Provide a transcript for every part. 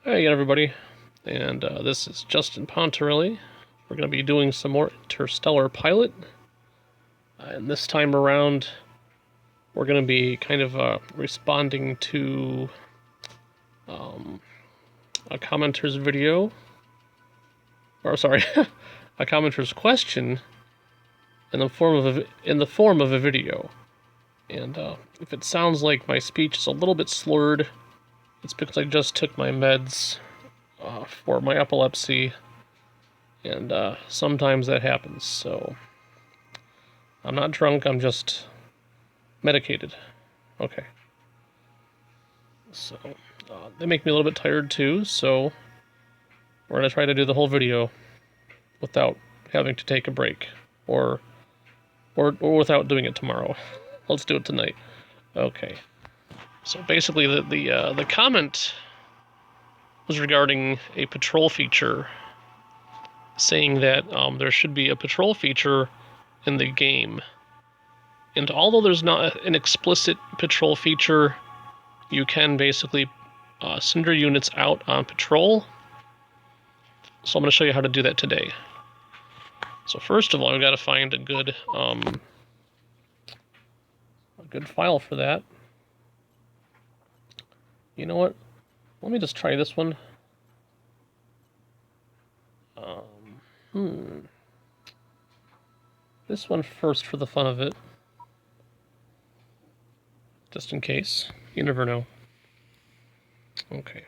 Hey everybody, and this is Justin Pontarelli. We're going to be doing some more Interstellar pilot, and this time around we're going to be kind of responding to a commenter's video, or sorry, a commenter's question in the form of a video. And if it sounds like my speech is a little bit slurred, it's because I just took my meds for my epilepsy, and sometimes that happens. So I'm not drunk, I'm just medicated. Okay. So they make me a little bit tired too, so we're going to try to do the whole video without having to take a break, or without doing it tomorrow. Let's do it tonight. Okay. So basically the comment was regarding a patrol feature, saying that there should be a patrol feature in the game. And although there's not an explicit patrol feature, you can basically send your units out on patrol. So I'm going to show you how to do that today. So first of all, we've got to find a good file for that. You know what? Let me just try this one. This one first for the fun of it. Just in case. You never know. Okay.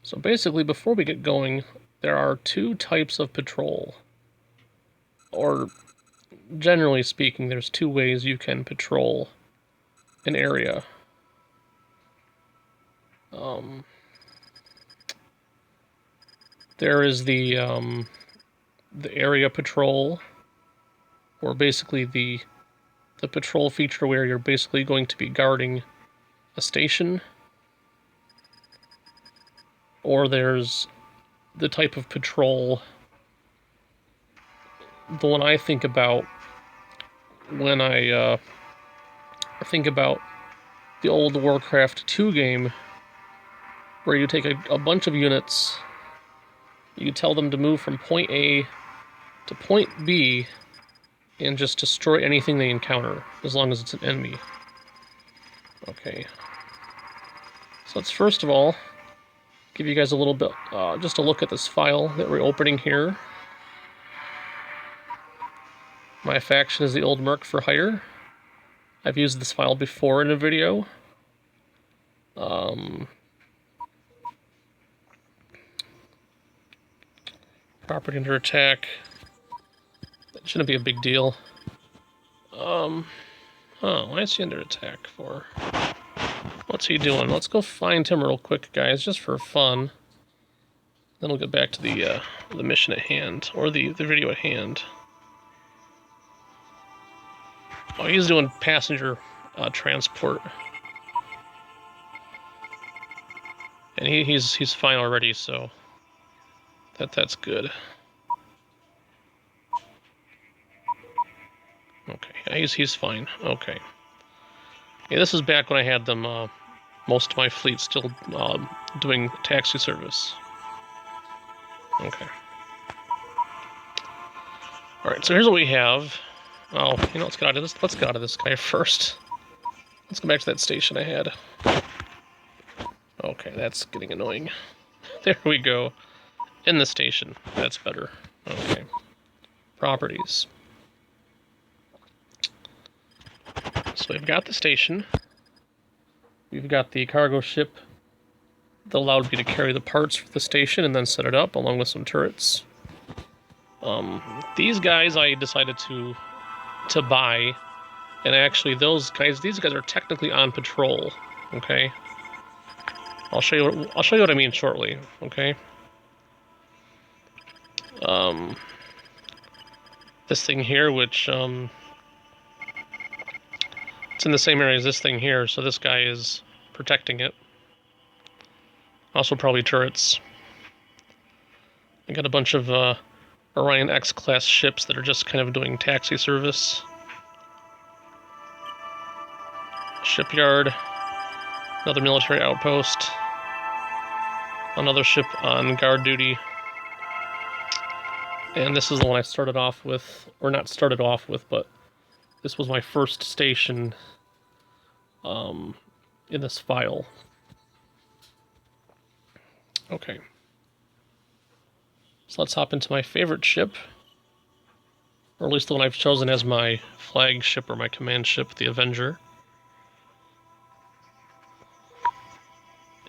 So basically, before we get going, there are two types of patrol. Or, generally speaking, there's two ways you can patrol an area. There is the area patrol, or basically the patrol feature where you're basically going to be guarding a station. Or there's the type of patrol, the one I think about when I think about the old Warcraft 2 game, where you take a bunch of units, you tell them to move from point A to point B, and just destroy anything they encounter, as long as it's an enemy. Okay. So let's first of all give you guys a little bit, just a look at this file that we're opening here. My faction is the Old Merc for Hire. I've used this file before in a video. Property under attack. That shouldn't be a big deal. Oh, why is he under attack for? What's he doing? Let's go find him real quick, guys, just for fun. Then we'll get back to the mission at hand, or the video at hand. Oh, he's doing passenger transport, and he's fine already, so that's good. Okay, yeah, he's fine. Okay. Yeah, this is back when I had them, most of my fleet still doing taxi service. Okay. Alright, so here's what we have. Oh, you know, let's get out of this. Let's get out of this guy first. Let's go back to that station I had. Okay, that's getting annoying. There we go. In the station. That's better. Okay. Properties. So we've got the station. We've got the cargo ship that allowed me to carry the parts for the station and then set it up along with some turrets. These guys I decided to buy, and actually these guys are technically on patrol. Okay. I'll show you what I mean shortly. Okay. This thing here, which it's in the same area as this thing here, so this guy is protecting it. Also probably turrets. I got a bunch of Orion X-class ships that are just kind of doing taxi service. Shipyard. Another military outpost. Another ship on guard duty. And this is the one I started off with, or not started off with, but this was my first station in this file. Okay. So let's hop into my favorite ship, or at least the one I've chosen as my flagship or my command ship, the Avenger.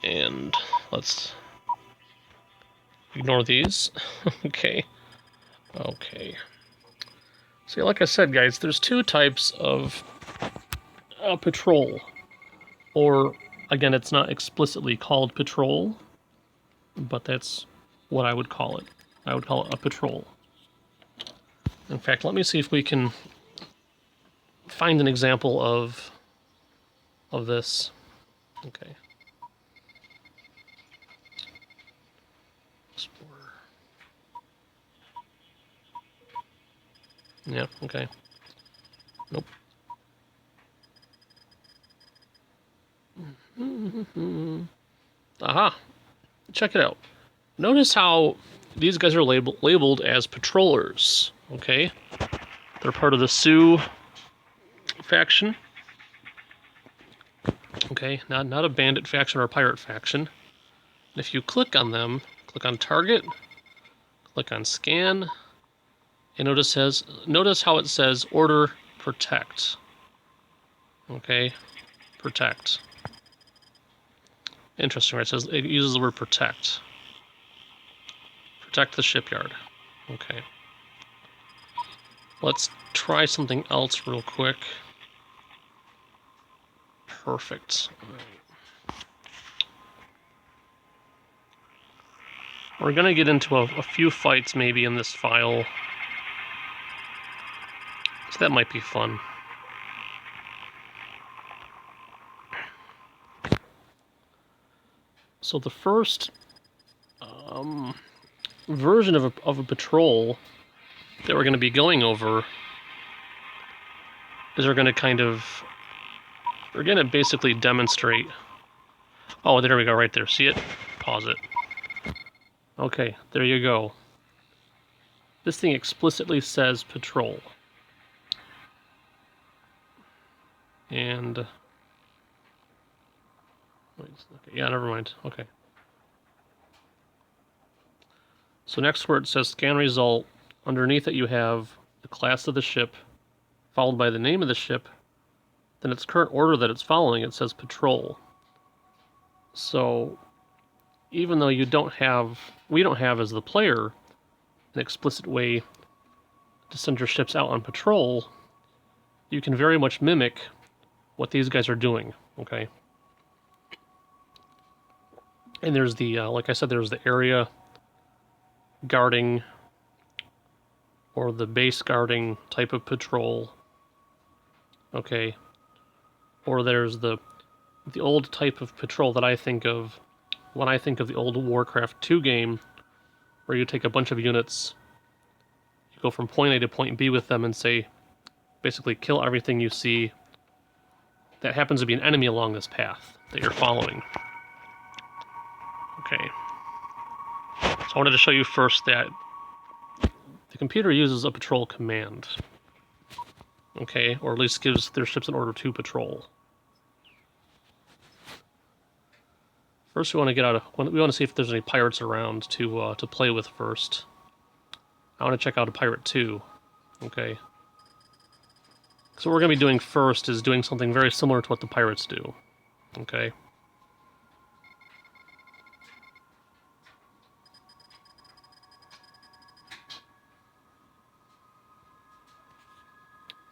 And let's ignore these. Okay. Okay. See, like I said, guys, there's two types of patrol. Or, again, it's not explicitly called patrol, but that's what I would call it. I would call it a patrol. In fact, let me see if we can find an example of this. Okay. Explorer. Yeah, okay. Nope. Aha! Check it out. Notice how these guys are labeled as patrollers, okay? They're part of the Sioux faction. Okay, not a bandit faction or a pirate faction. And if you click on them, click on target, click on scan, and notice how it says order protect. Okay, protect. Interesting, right? It uses the word protect. Protect the shipyard. Okay. Let's try something else real quick. Perfect. We're gonna get into a few fights maybe in this file. So that might be fun. So the first version of a patrol that we're going to be going over is we're going to basically demonstrate. Oh, there we go, right there. See it? Pause it. Okay, there you go. This thing explicitly says patrol. And wait, okay, yeah, never mind. Okay. So next where it says scan result, underneath it you have the class of the ship, followed by the name of the ship, then its current order that it's following, it says patrol. So even though we don't have as the player an explicit way to send your ships out on patrol, you can very much mimic what these guys are doing, okay? And there's the, like I said, there's the area guarding or the base guarding type of patrol, okay? Or there's the old type of patrol that I think of when I think of the old Warcraft 2 game, where you take a bunch of units, you go from point A to point B with them and say, basically kill everything you see that happens to be an enemy along this path that you're following. Okay. So I wanted to show you first that the computer uses a patrol command. Okay, or at least gives their ships an order to patrol. First, we want to see if there's any pirates around to play with first. I want to check out a pirate too. Okay. So what we're going to be doing first is doing something very similar to what the pirates do. Okay.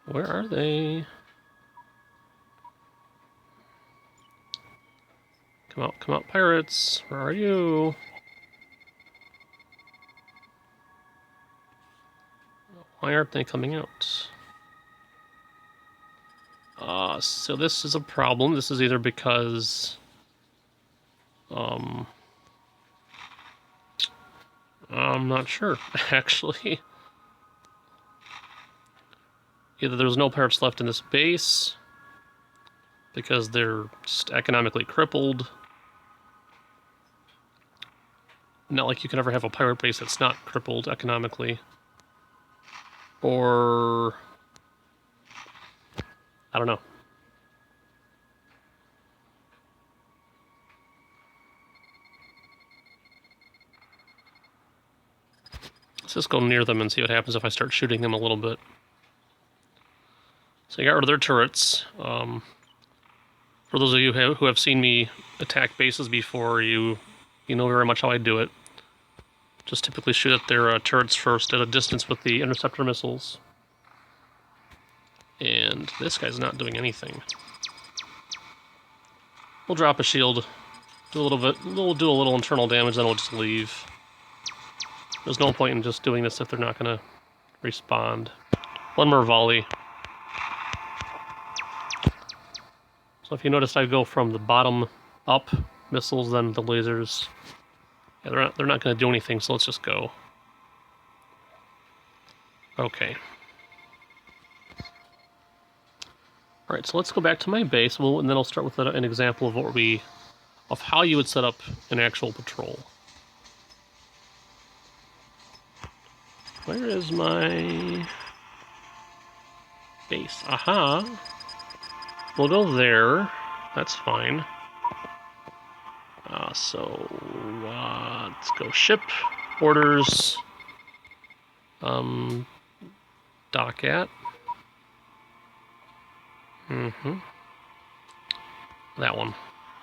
Where are they? Come out, pirates. Where are you? Why aren't they coming out? So this is a problem. This is either because I'm not sure, actually. Either there's no pirates left in this base, because they're just economically crippled. Not like you can ever have a pirate base that's not crippled economically. Or I don't know. Let's just go near them and see what happens if I start shooting them a little bit. So I got rid of their turrets. For those of you who have seen me attack bases before, you know very much how I do it. Just typically shoot at their turrets first at a distance with the interceptor missiles. And this guy's not doing anything. We'll drop a shield, do a little internal damage, then we'll just leave. There's no point in just doing this if they're not going to respond. One more volley. So if you notice, I go from the bottom up missiles, then the lasers. Yeah, they're not going to do anything, so let's just go. Okay. All right, so let's go back to my base, and then I'll start with an example of how you would set up an actual patrol. Where is my base? Aha! We'll go there. That's fine. So let's go ship orders. Dock at. That one.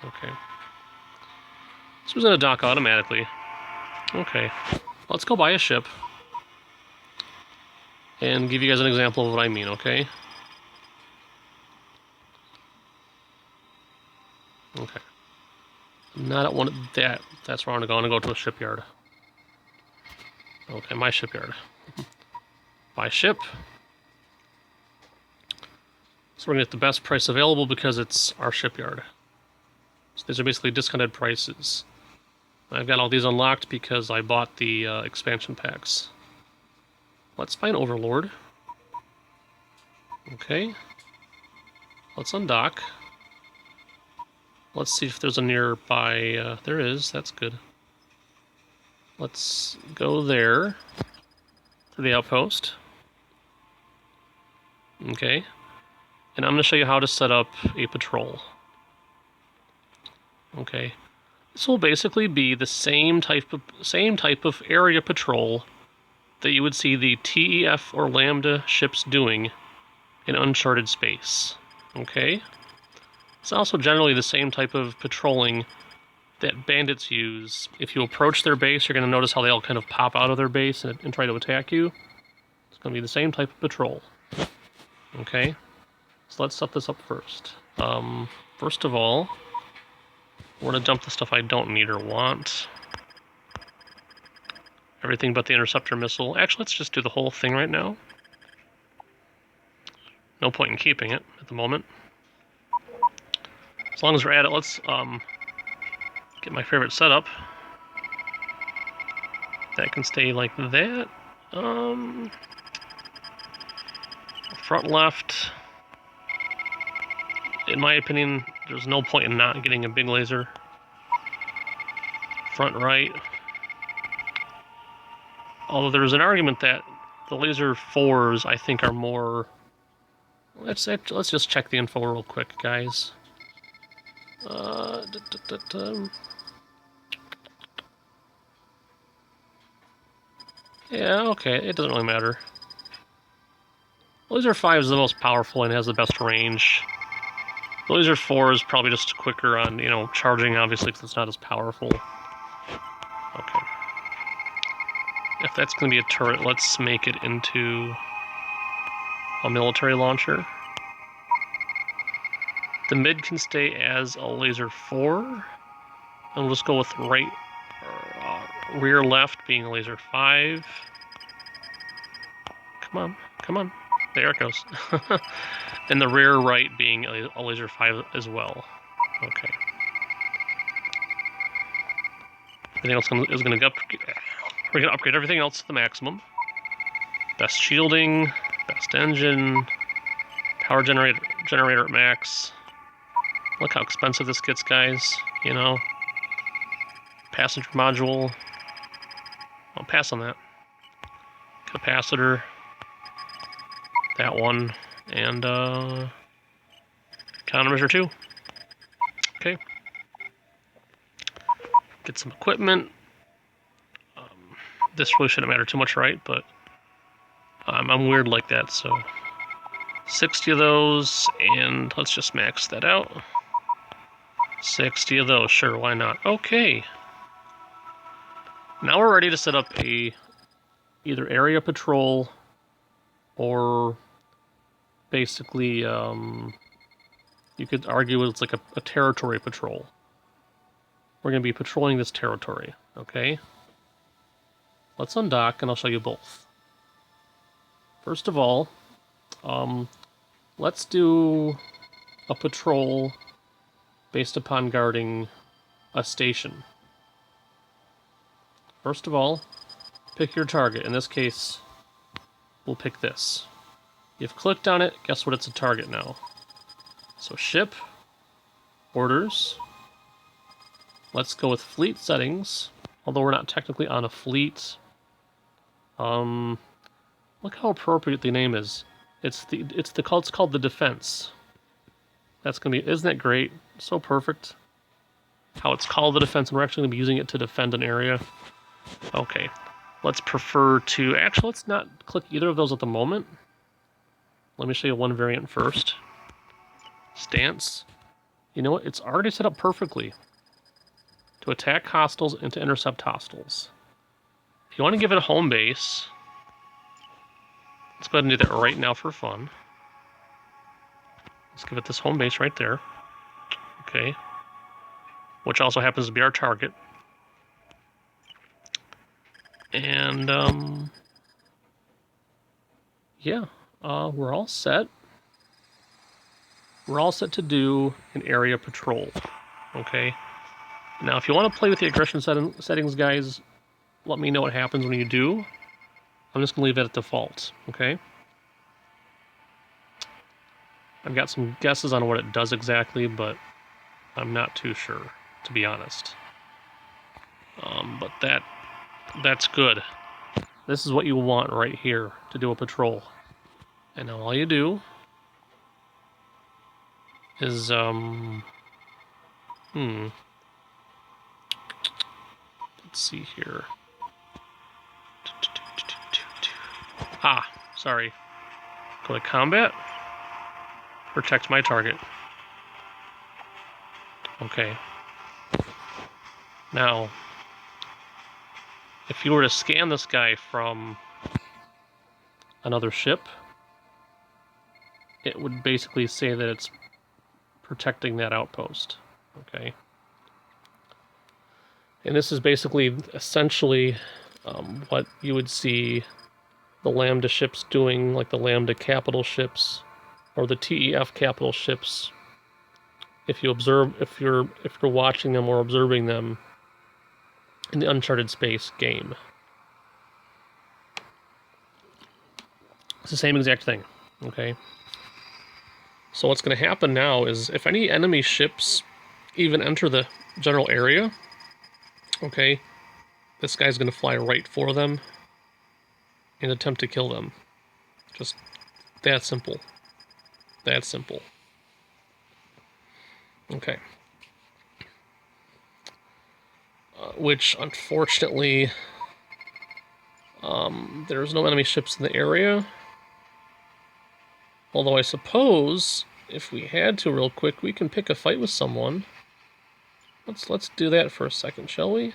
Okay. This was in a dock automatically. Okay. Let's go buy a ship. And give you guys an example of what I mean, okay? Okay. Not at one of that. That's where I'm going to go to a shipyard. Okay, my shipyard. Buy ship. So we're going to get the best price available because it's our shipyard. So these are basically discounted prices. I've got all these unlocked because I bought the expansion packs. Let's find Overlord. Okay. Let's undock. Let's see if there's a nearby... there is, that's good. Let's go there. To the outpost. Okay. And I'm going to show you how to set up a patrol. Okay. This will basically be the same type of area patrol that you would see the TEF or Lambda ships doing in uncharted space. Okay? It's also generally the same type of patrolling that bandits use. If you approach their base, you're going to notice how they all kind of pop out of their base and try to attack you. It's going to be the same type of patrol. Okay? So let's set this up first. First of all, we're going to dump the stuff I don't need or want. Everything but the interceptor missile. Actually, let's just do the whole thing right now. No point in keeping it at the moment. As long as we're at it, let's get my favorite setup. That can stay like that. Front left. In my opinion, there's no point in not getting a big laser. Front right. Although there's an argument that the laser 4s, I think, are more... Let's just check the info real quick, guys. Yeah, okay, it doesn't really matter. Laser 5 is the most powerful and has the best range. The laser 4 is probably just quicker on, charging, obviously, because it's not as powerful. Okay. If that's going to be a turret, let's make it into a military launcher. The mid can stay as a laser 4. And we'll just go with rear left being a laser 5. Come on. There it goes. And the rear right being a laser 5 as well. Okay. Everything else is going to go. We're going to upgrade everything else to the maximum. Best shielding, best engine, power generator at max. Look how expensive this gets, guys. You know, passenger module. I'll pass on that. Capacitor. That one. And countermeasure 2. Okay. Get some equipment. This really shouldn't matter too much, right? But I'm weird like that, so 60 of those, and let's just max that out. 60 of those, sure, why not? Okay. Now we're ready to set up a either area patrol or basically you could argue it's like a territory patrol. We're going to be patrolling this territory, okay? Let's undock and I'll show you both. First of all, let's do a patrol based upon guarding a station. First of all, pick your target. In this case, we'll pick this. You've clicked on it, guess what, it's a target now. So ship, orders. Let's go with fleet settings, although we're not technically on a fleet. Look how appropriate the name is. It's called the Defense. That's gonna be, isn't that great? So perfect. How it's called the Defense, and we're actually gonna be using it to defend an area. Okay, let's let's not click either of those at the moment. Let me show you one variant first. Stance. You know what? It's already set up perfectly to attack hostiles and to intercept hostiles. If you want to give it a home base, let's go ahead and do that right now for fun. Let's give it this home base right there. Okay. Which also happens to be our target. And, yeah, we're all set. We're all set to do an area patrol. Okay. Now, if you want to play with the aggression settings, guys, let me know what happens when you do. I'm just going to leave that at default, okay? I've got some guesses on what it does exactly, but I'm not too sure, to be honest. But that's good. This is what you want right here to do a patrol. And now all you do is, let's see here. Sorry. Go to combat. Protect my target. Okay. Now, if you were to scan this guy from another ship, it would basically say that it's protecting that outpost. Okay. And this is basically, essentially, what you would see the Lambda ships doing, like the Lambda capital ships, or the TEF capital ships. If you observe, if you're watching them or observing them in the Uncharted Space game, it's the same exact thing. Okay. So what's going to happen now is if any enemy ships even enter the general area, okay, this guy's going to fly right for them and attempt to kill them. Just that simple. That simple. Okay. Which, unfortunately, there's no enemy ships in the area. Although I suppose, if we had to real quick, we can pick a fight with someone. Let's do that for a second, shall we?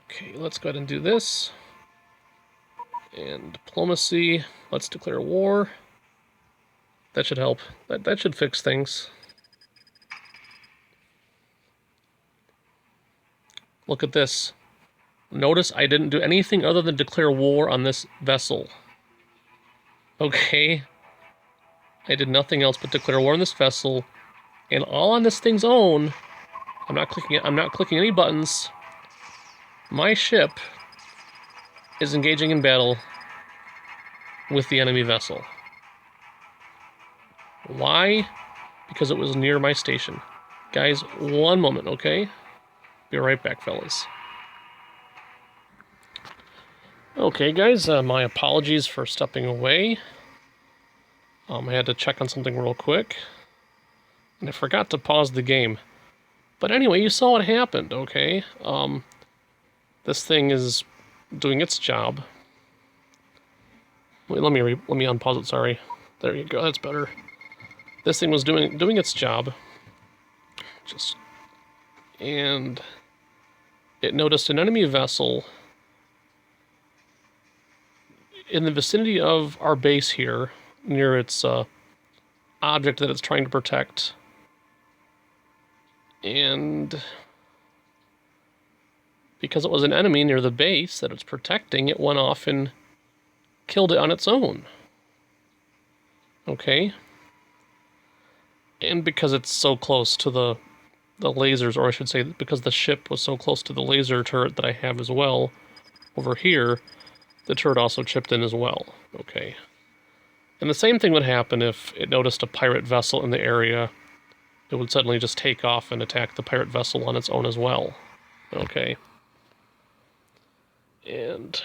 Okay, let's go ahead and do this. And diplomacy, let's declare war. That should help. That should fix things. Look at this. Notice I didn't do anything other than declare war on this vessel. Okay? I did nothing else but declare war on this vessel. And all on this thing's own, I'm not clicking any buttons. My ship is engaging in battle with the enemy vessel. Why? because it was near my station. Guys, one moment, okay? Be right back, fellas. Okay, guys, my apologies for stepping away. I had to check on something real quick, and I forgot to pause the game. But anyway, you saw what happened, okay? This thing is doing its job. Wait, let me unpause it. Sorry. There you go. That's better. This thing was doing its job. And it noticed an enemy vessel in the vicinity of our base here, near its object that it's trying to protect. And because it was an enemy near the base that it's protecting, it went off and killed it on its own. Okay? And because it's so close to the lasers, or I should say because the ship was so close to the laser turret that I have as well, over here, the turret also chipped in as well. Okay. And the same thing would happen if it noticed a pirate vessel in the area. It would suddenly just take off and attack the pirate vessel on its own as well. Okay. And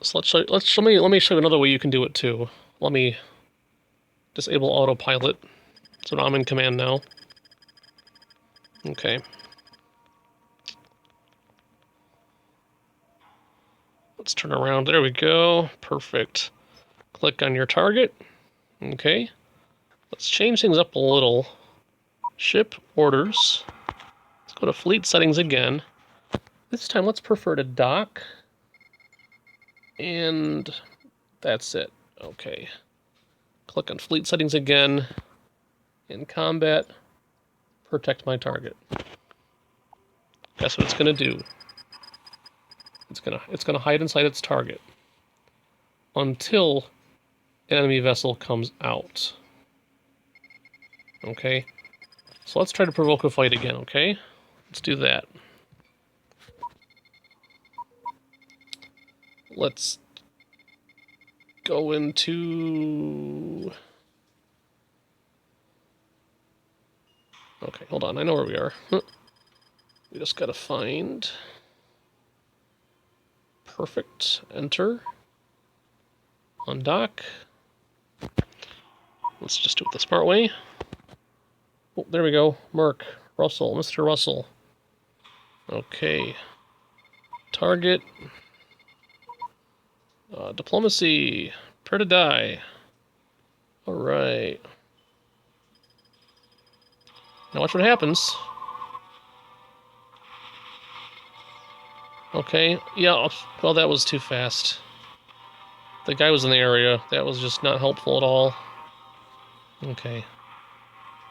so let me show you another way you can do it too. Let me disable autopilot. So now I'm in command now. Okay. Let's turn around. There we go. Perfect. Click on your target. Okay. Let's change things up a little. Ship orders. Let's go to fleet settings again. This time let's prefer to dock. And that's it. Okay. Click on fleet settings again. In combat, protect my target. Guess what it's gonna do? It's gonna hide inside its target until an enemy vessel comes out. Okay? So let's try to provoke a fight again, okay? Let's do that. Let's go into... Okay, hold on. I know where we are. We just gotta find... Perfect. Enter. Undock. Let's just do it the smart way. Oh, there we go. Merc. Russell. Mr. Russell. Okay. Target. Diplomacy. Prepare to die. Alright. Now watch what happens. Okay, yeah, well that was too fast. The guy was in the area. That was just not helpful at all. Okay.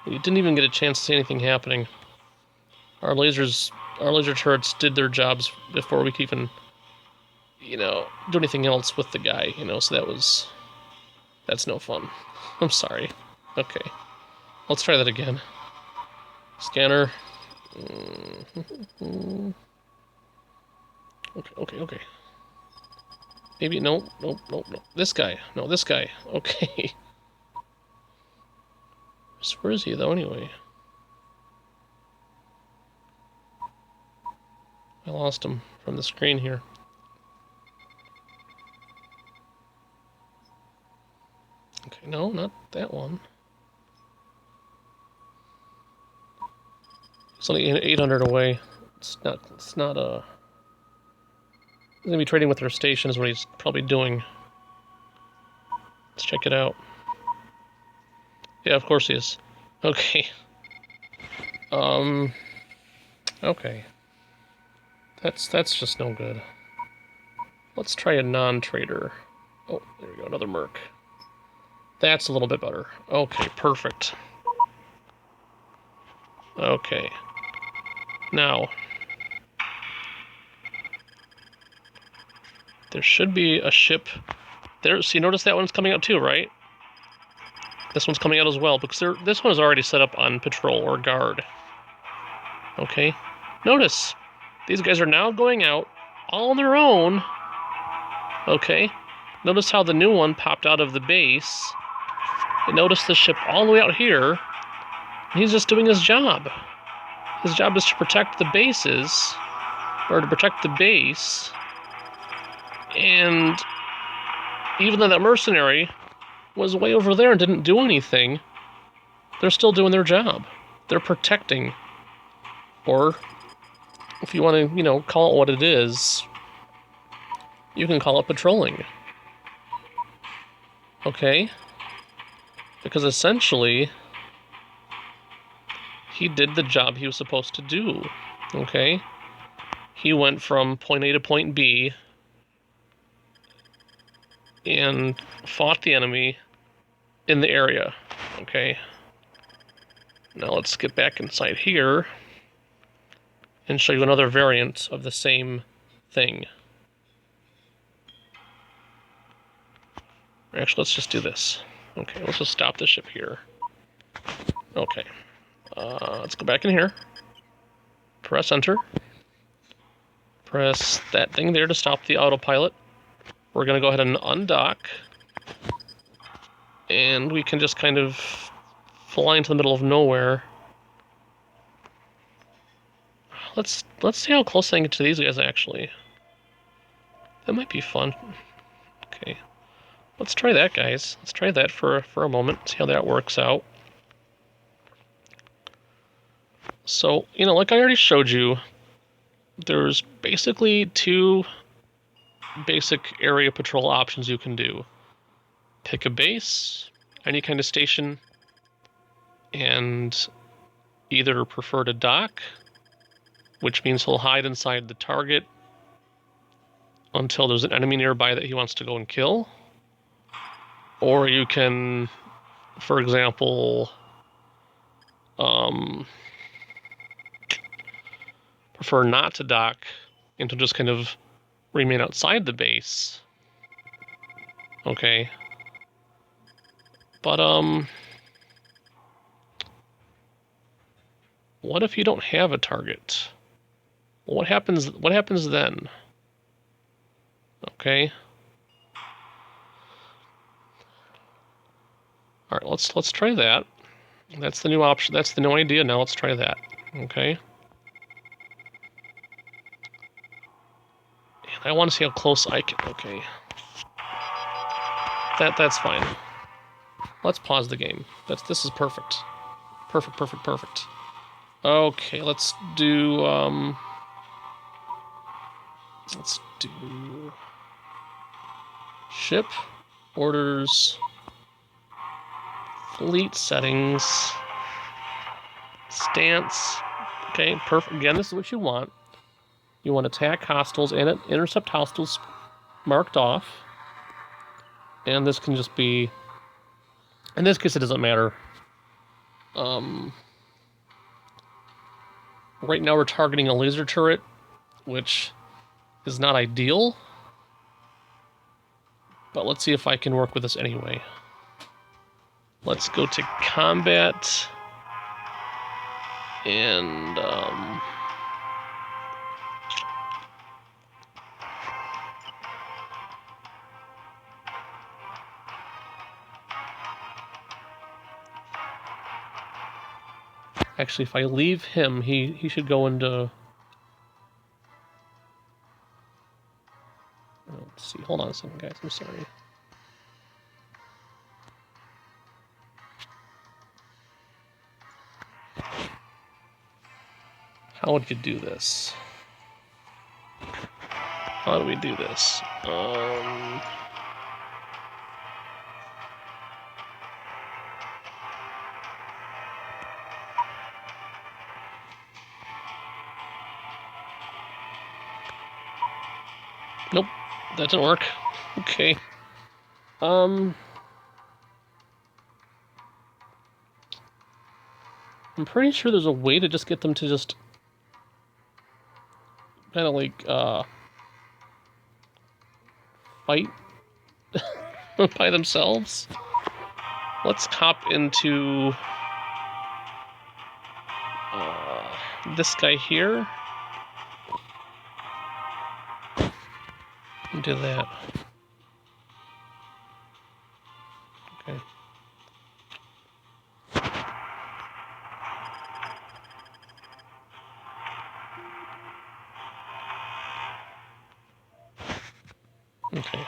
We didn't even get a chance to see anything happening. Our laser turrets did their jobs before we could even, do anything else with the guy, so that's no fun. I'm sorry. Okay. Let's try that again. Scanner. Okay. Maybe, no. This guy. No, this guy. Okay. So where is he, though, anyway? I lost him from the screen here. Okay, no, not that one. It's only 800 away. It's not, he's gonna be trading with their station is what he's probably doing. Let's check it out. Yeah, of course he is. Okay. Okay. That's just no good. Let's try a non-trader. Oh, there we go, another merc. That's a little bit better. Okay, perfect. Okay. Now, there should be a ship there. So you notice that one's coming out too, right? This one's coming out as well, because this one is already set up on patrol or guard. Okay. Notice, these guys are now going out all on their own. Okay. Notice how the new one popped out of the base I noticed the ship all the way out here. And he's just doing his job. His job is to protect the bases, or to protect the base. And even though that mercenary was way over there and didn't do anything, they're still doing their job. They're protecting. Or, if you want to, call it what it is, you can call it patrolling. Okay? Because essentially, he did the job he was supposed to do. Okay? He went from point A to point B and fought the enemy in the area. Okay? Now let's get back inside here and show you another variant of the same thing. Actually, let's just do this. Okay, let's just stop the ship here. Okay. Let's go back in here. Press enter. Press that thing there to stop the autopilot. We're going to go ahead and undock. And we can just kind of fly into the middle of nowhere. Let's see how close I can get to these guys, actually. That might be fun. Okay. Let's try that, guys. Let's try that for a moment, see how that works out. So, like I already showed you, there's basically two basic area patrol options you can do. Pick a base, any kind of station, and either prefer to dock, which means he'll hide inside the target until there's an enemy nearby that he wants to go and kill. Or you can, for example, prefer not to dock and to just kind of remain outside the base. Okay. But, what if you don't have a target? What happens then? Okay. All right, let's try that. That's the new option. That's the new idea. Now let's try that. Okay. And I want to see how close I can. Okay. That's fine. Let's pause the game. This is perfect. Perfect. Okay, let's do ship orders, fleet settings, stance. Okay, perfect. Again, this is what you want. You want attack hostiles and intercept hostiles marked off. And this can just be, in this case, it doesn't matter. Right now we're targeting a laser turret, which is not ideal. But let's see if I can work with this anyway. Let's go to combat. And, actually, if I leave him, he should go into... Let's see. Hold on a second, guys. I'm sorry. How would you do this? How do we do this? Nope, that didn't work. Okay. I'm pretty sure there's a way to just get them to just kind of like fight by themselves. Let's hop into this guy here. Do that. Okay. Okay.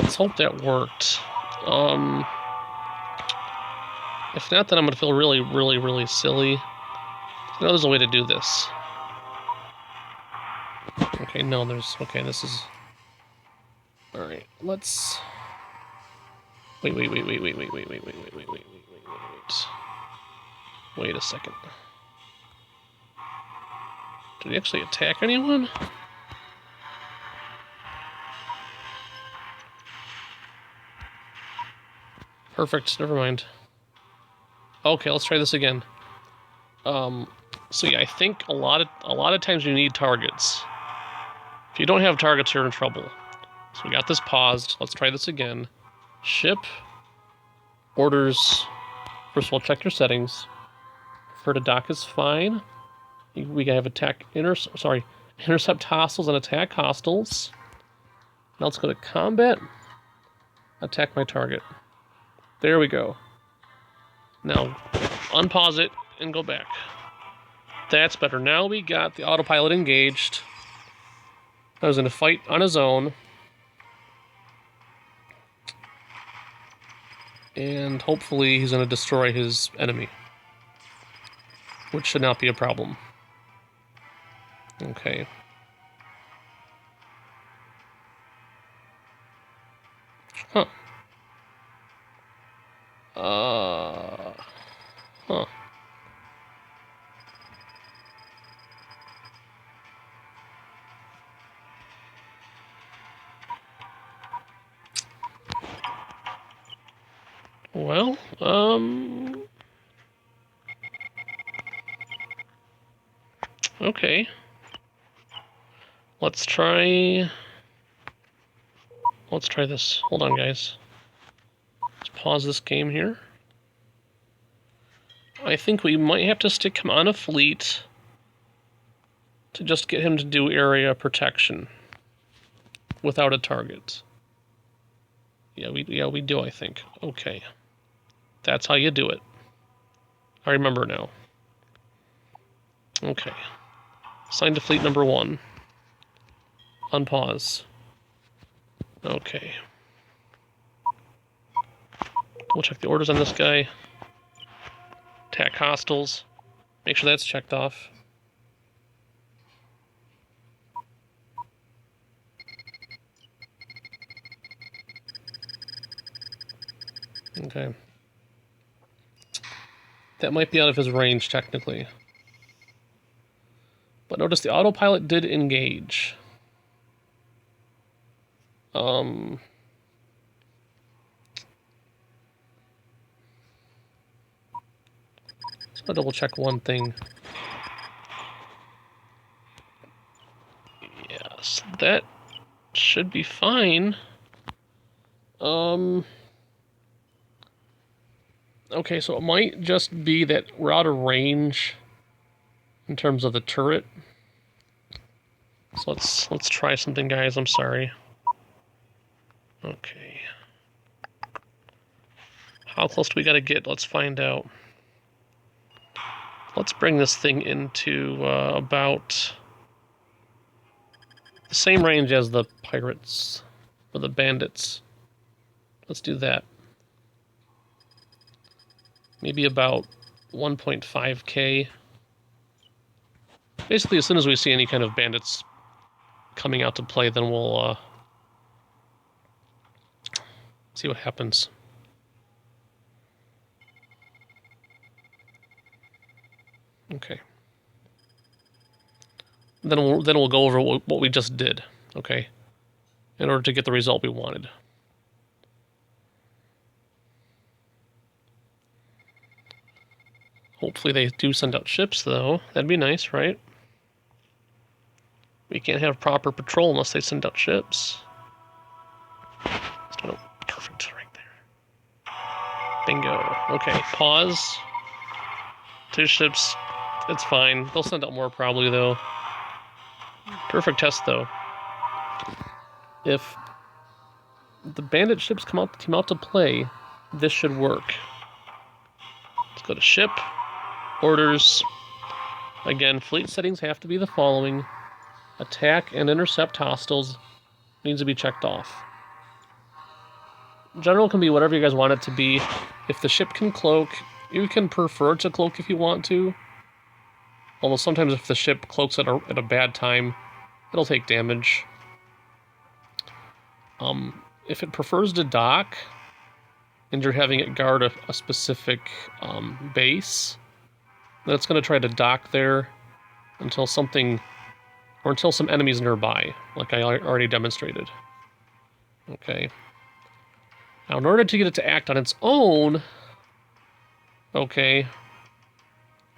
Let's hope that worked. If not, then I'm gonna feel really, really, really silly. I know there's a way to do this. Okay, no, there's... Okay, this is... Alright, let's... Wait. Wait a second. Did he actually attack anyone? Perfect, never mind. Okay, let's try this again. So yeah, I think a lot of times you need targets. If you don't have targets, you're in trouble. So we got this paused. Let's try this again. Ship. Orders. First of all, check your settings. Prefer to dock is fine. We have intercept hostiles and attack hostiles. Now let's go to combat. Attack my target. There we go. Now, unpause it and go back. That's better. Now we got the autopilot engaged. I was in a fight on his own. And hopefully he's going to destroy his enemy. Which should not be a problem. Okay. Huh. Huh. Well, okay. Let's try this. Hold on, guys. Let's pause this game here. I think we might have to stick him on a fleet to just get him to do area protection without a target. Yeah, we do, I think. Okay. That's how you do it. I remember now. Okay. Assign to fleet number 1. Unpause. Okay. We'll check the orders on this guy. Attack hostiles. Make sure that's checked off. Okay. That might be out of his range, technically. But notice the autopilot did engage. So I'll double check one thing. Yes, that should be fine. Okay, so it might just be that we're out of range in terms of the turret. So let's try something, guys. I'm sorry. Okay. How close do we gotta get? Let's find out. Let's bring this thing into about the same range as the pirates, or the bandits. Let's do that. Maybe about 1.5K. Basically, as soon as we see any kind of bandits coming out to play, then we'll see what happens. Okay. Then we'll go over what we just did, okay? In order to get the result we wanted. Hopefully they do send out ships, though. That'd be nice, right? We can't have proper patrol unless they send out ships. Perfect, right there. Bingo. Okay, pause. 2 ships. It's fine. They'll send out more probably, though. Perfect test, though. If the bandit ships come out to play, this should work. Let's go to ship. Orders. Again, fleet settings have to be the following. Attack and intercept hostiles needs to be checked off. General can be whatever you guys want it to be. If the ship can cloak, you can prefer to cloak if you want to. Although sometimes if the ship cloaks at a bad time, it'll take damage. If it prefers to dock, and you're having it guard a specific base, then it's going to try to dock there until something, or until some enemies nearby, like I already demonstrated. Okay. Now, in order to get it to act on its own, okay,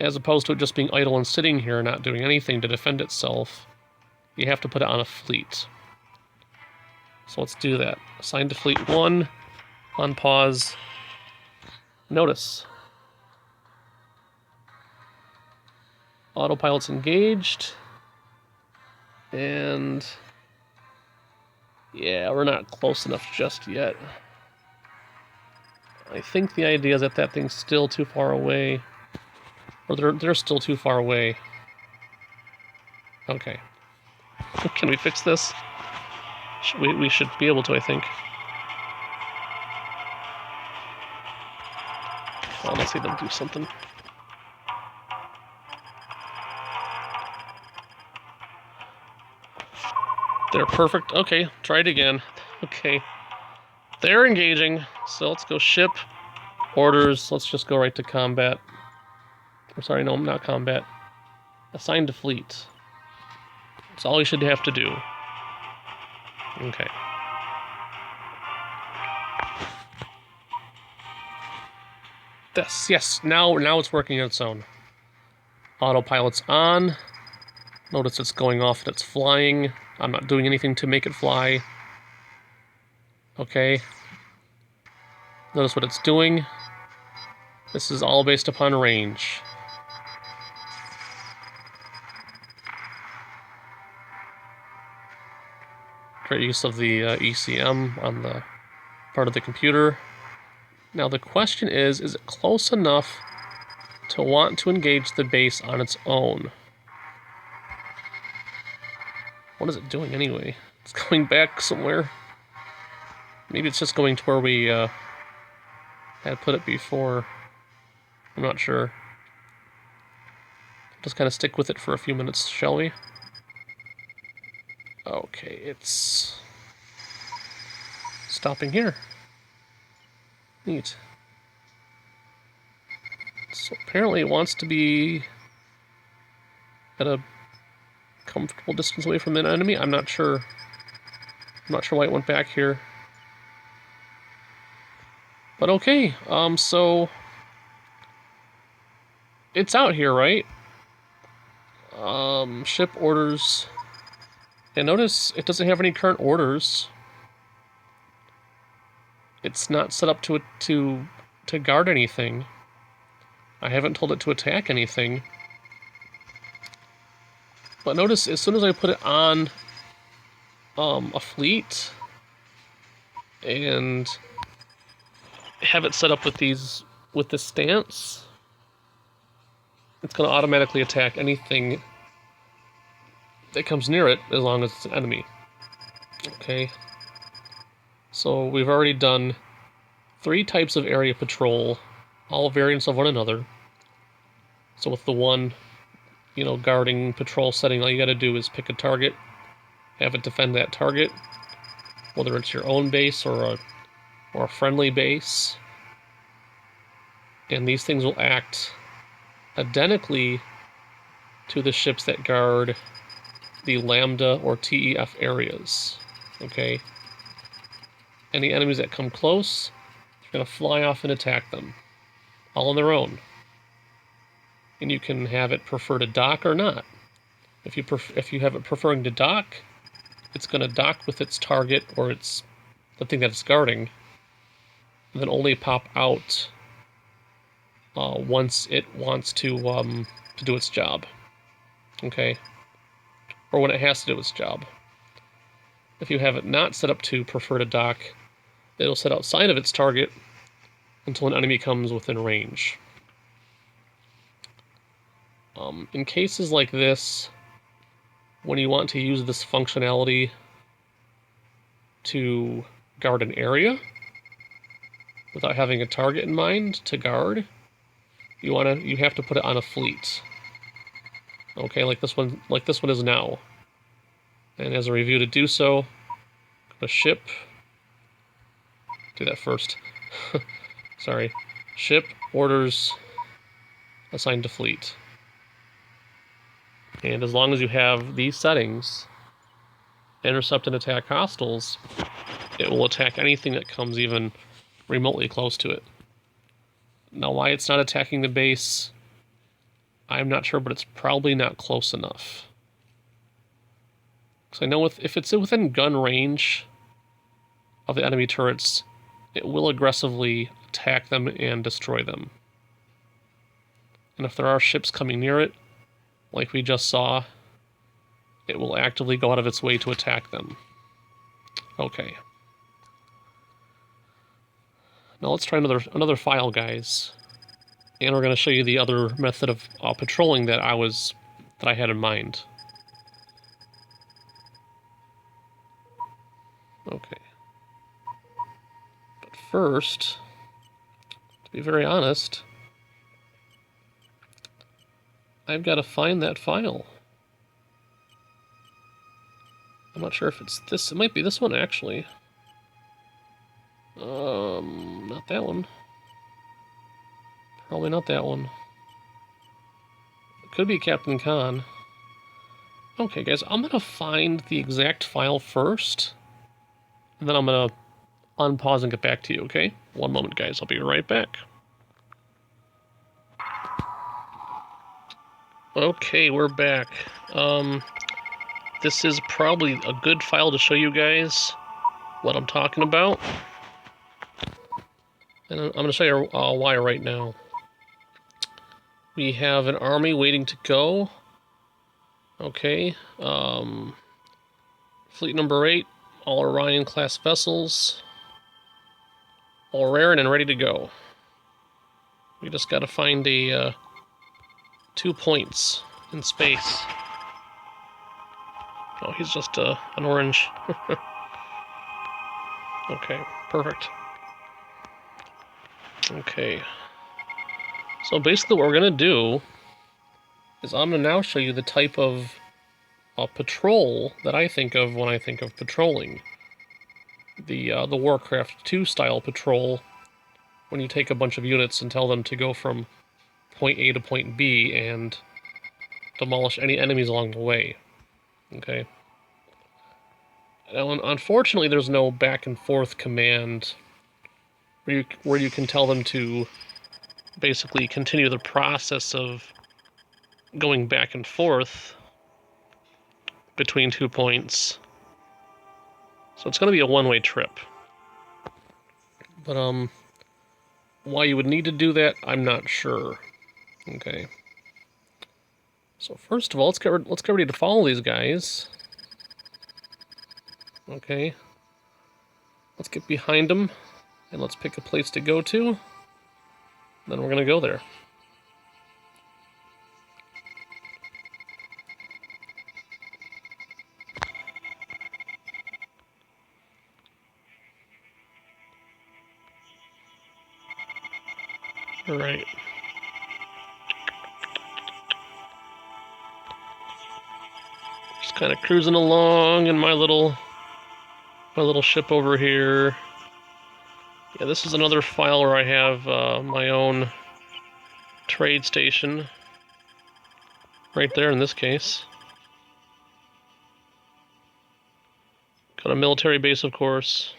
as opposed to it just being idle and sitting here not doing anything to defend itself, you have to put it on a fleet. So let's do that. Assign to fleet 1, on pause. Notice. Autopilot's engaged. And yeah, we're not close enough just yet. I think the idea is that that thing's still too far away. Or they're still too far away. Okay. Can we fix this? We should be able to, I think. Well, let's see them do something. They're perfect. Okay, try it again. Okay. They're engaging, so let's go ship. Orders, let's just go right to combat. Or sorry, no, not combat. Assign to fleet. That's all you should have to do. Okay. Yes, now it's working on its own. Autopilot's on. Notice it's going off and it's flying. I'm not doing anything to make it fly. Okay. Notice what it's doing. This is all based upon range. Great use of the ECM on the part of the computer. Now the question is it close enough to want to engage the base on its own? What is it doing anyway? It's going back somewhere. Maybe it's just going to where we had put it before. I'm not sure. Just kind of stick with it for a few minutes, shall we? Okay, it's stopping here. Neat. So apparently it wants to be at a comfortable distance away from an enemy. I'm not sure. I'm not sure why it went back here. But okay, so it's out here, right? Ship orders. And notice it doesn't have any current orders. It's not set up to guard anything. I haven't told it to attack anything. But notice as soon as I put it on a fleet and have it set up with this stance, it's going to automatically attack anything that comes near it as long as it's an enemy. Okay. So we've already done 3 types of area patrol, all variants of one another. So with the one, guarding patrol setting, all you gotta do is pick a target, have it defend that target, whether it's your own base or a friendly base. And these things will act identically to the ships that guard the Lambda or TEF areas. Okay? Any enemies that come close, they're going to fly off and attack them, all on their own. And you can have it prefer to dock or not. If you have it preferring to dock, it's going to dock with its target or the thing that it's guarding, and then only pop out once it wants to do its job. Okay? Or when it has to do its job. If you have it not set up to prefer to dock, it'll sit outside of its target until an enemy comes within range. In cases like this, when you want to use this functionality to guard an area without having a target in mind to guard, you have to put it on a fleet. Okay, like this one is now. And as a review to do so, a ship. Do that first. Sorry. Ship, orders, assigned to fleet. And as long as you have these settings, intercept and attack hostiles, it will attack anything that comes even remotely close to it. Now, why it's not attacking the base, I'm not sure, but it's probably not close enough. Because I know if it's within gun range of the enemy turrets, it will aggressively attack them and destroy them. And if there are ships coming near it, like we just saw, it will actively go out of its way to attack them. Okay. Now let's try another file, guys. And we're going to show you the other method of patrolling that I had in mind. Okay. But first, to be very honest, I've got to find that file. I'm not sure if it's this. It might be this one, actually. Not that one. Probably not that one. It could be Captain Khan. Okay, guys, I'm gonna find the exact file first, and then I'm gonna unpause and get back to you, okay? One moment, guys. I'll be right back. Okay, we're back. This is probably a good file to show you guys what I'm talking about. And I'm going to show you why right now. We have an army waiting to go. Okay. Fleet number 8, all Orion-class vessels. All raring and ready to go. We just got to find 2 points in space. Oh, he's just an orange. Okay, perfect. Okay. So basically what we're going to do is I'm going to now show you the type of patrol that I think of when I think of patrolling. The Warcraft 2 style patrol, when you take a bunch of units and tell them to go from point A to point B and demolish any enemies along the way. Okay. Now, unfortunately, there's no back and forth command where you can tell them to basically continue the process of going back and forth between 2 points. So it's going to be a one-way trip. But why you would need to do that, I'm not sure. Okay. So first of all, let's get ready to follow these guys. Okay. Let's get behind them, and let's pick a place to go to. Then we're going to go there. All right. Just kind of cruising along in my little ship over here. Yeah, this is another file where I have my own trade station. Right there in this case. Got a military base, of course.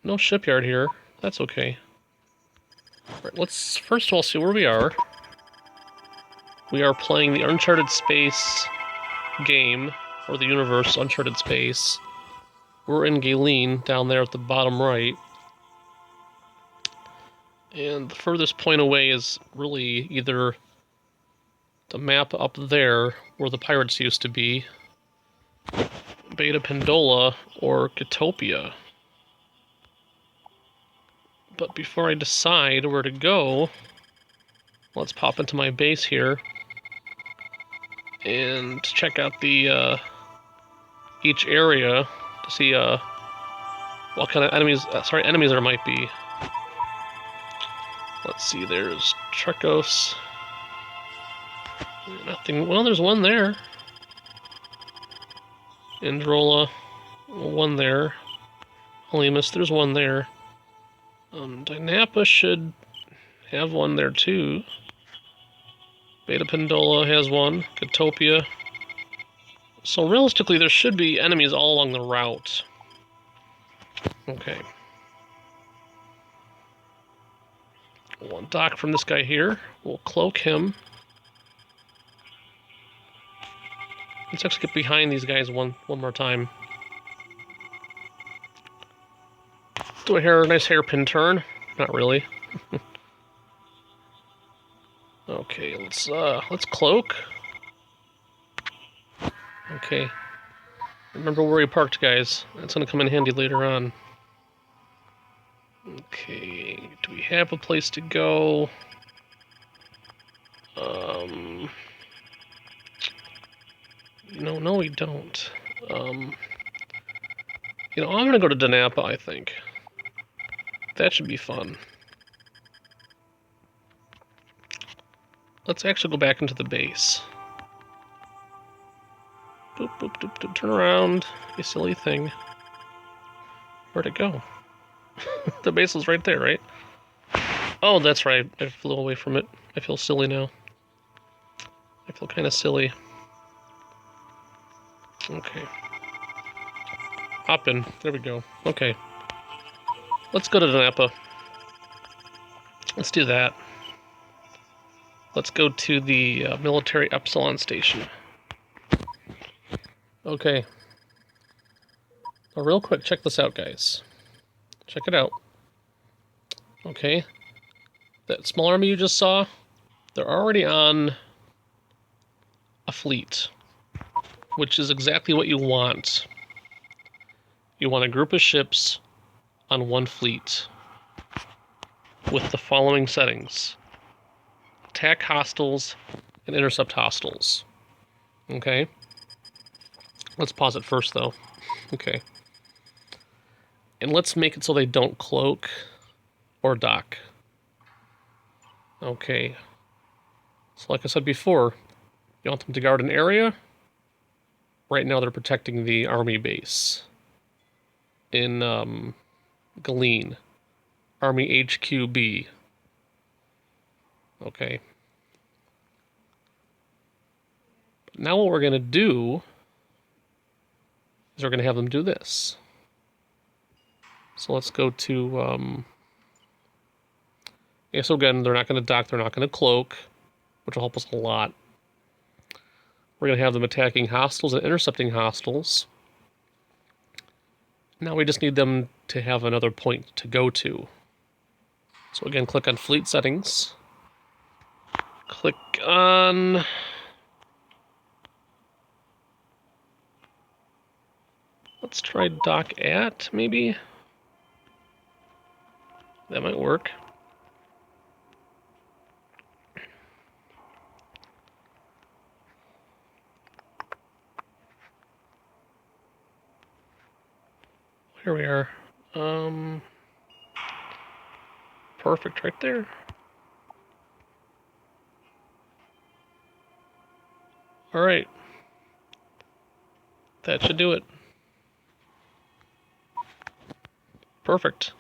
No shipyard here. That's okay. Right, let's first of all see where we are. We are playing the Uncharted Space game, or the universe Uncharted Space. We're in Galeen, down there at the bottom right. And the furthest point away is really either the map up there, where the pirates used to be, Beta Pendola, or Catopia. But before I decide where to go, let's pop into my base here and check out the each area to see what kind of enemies there might be. Let's see, there's Trekos. Nothing. Well, there's one there. Androla, one there. Olemus, there's one there. Dynapa should have one there too. Beta Pendola has one. Catopia. So realistically, there should be enemies all along the route. Okay. We'll dock from this guy here. We'll cloak him. Let's actually get behind these guys one more time. Do a nice hairpin turn. Not really. Okay, let's cloak. Okay. Remember where we parked, guys. That's gonna come in handy later on. Okay, do we have a place to go? No, we don't. I'm gonna go to Dynapa, I think. That should be fun. Let's actually go back into the base. Boop, boop, doop, doop, turn around, you silly thing. Where'd it go? The base was right there, right? Oh, that's right. I flew away from it. I feel silly now. I feel kind of silly. Okay. Hop in. There we go. Okay. Let's go to Dynapa. Let's do that. Let's go to the military Epsilon station. Okay. Now, real quick, check this out, guys. Check it out. Okay. That small army you just saw, they're already on a fleet, which is exactly what you want. You want a group of ships on one fleet with the following settings: attack hostiles and intercept hostiles. Okay. Let's pause it first, though. Okay. And let's make it so they don't cloak or dock. Okay. So like I said before, you want them to guard an area. Right now they're protecting the army base in Galeen. Army HQB. Okay. Now what we're going to do is we're going to have them do this. So let's go to... yeah, so again, they're not going to dock, they're not going to cloak, which will help us a lot. We're going to have them attacking hostiles and intercepting hostiles. Now we just need them to have another point to go to. So again, click on Fleet Settings. Click on... let's try dock at, maybe? That might work. Here we are. Perfect right there. All right. That should do it. Perfect.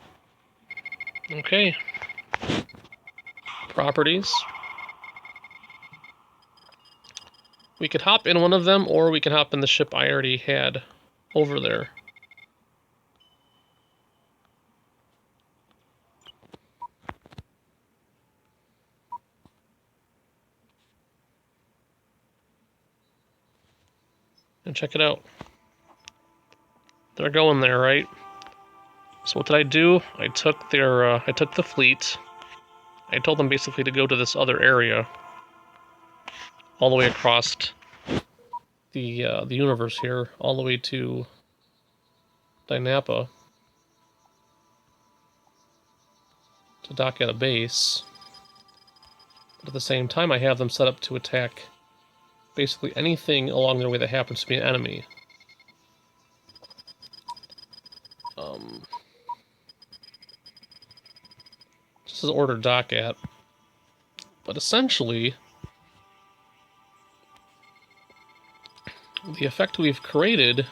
Okay. Properties. We could hop in one of them, or we can hop in the ship I already had over there. And check it out. They're going there, right? So what did I do? I took the fleet. I told them basically to go to this other area, all the way across the universe here, all the way to Dynapa. to dock at a base. But at the same time, I have them set up to attack basically anything along their way that happens to be an enemy. This is order dock at. But essentially, the effect we've created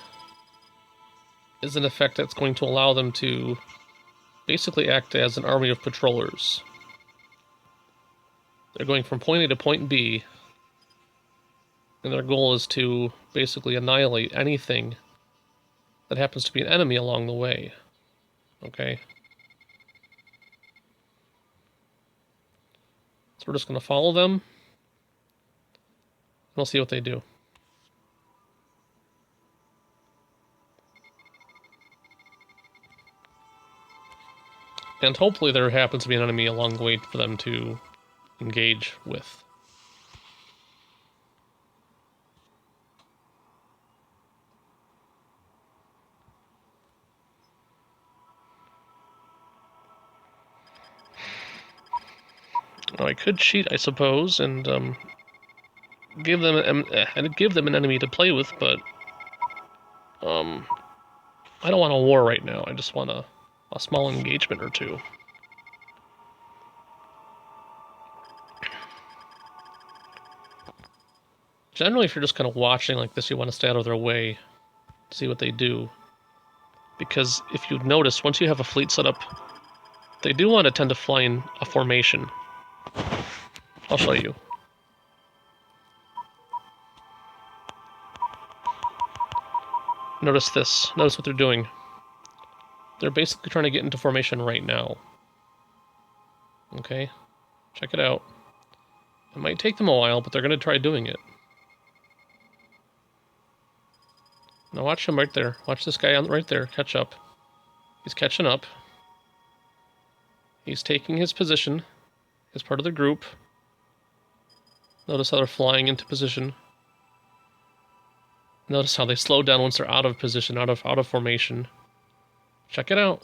is an effect that's going to allow them to basically act as an army of patrollers. They're going from point A to point B, and their goal is to basically annihilate anything that happens to be an enemy along the way. Okay? So we're just going to follow them, and we'll see what they do. And hopefully there happens to be an enemy along the way for them to engage with. Now I could cheat, I suppose, and give them an enemy to play with, but I don't want a war right now. I just want a small engagement or two. Generally, if you're just kind of watching like this, you want to stay out of their way, see what they do. Because if you notice, once you have a fleet set up, they do want to tend to fly in a formation. I'll show you. Notice this. Notice what they're doing. They're basically trying to get into formation right now. Okay? Check it out. It might take them a while, but they're going to try doing it. Now watch him right there. Watch this guy right there catch up. He's catching up. He's taking his position as part of the group. Notice how they're flying into position. Notice how they slow down once they're out of position, out of formation. Check it out.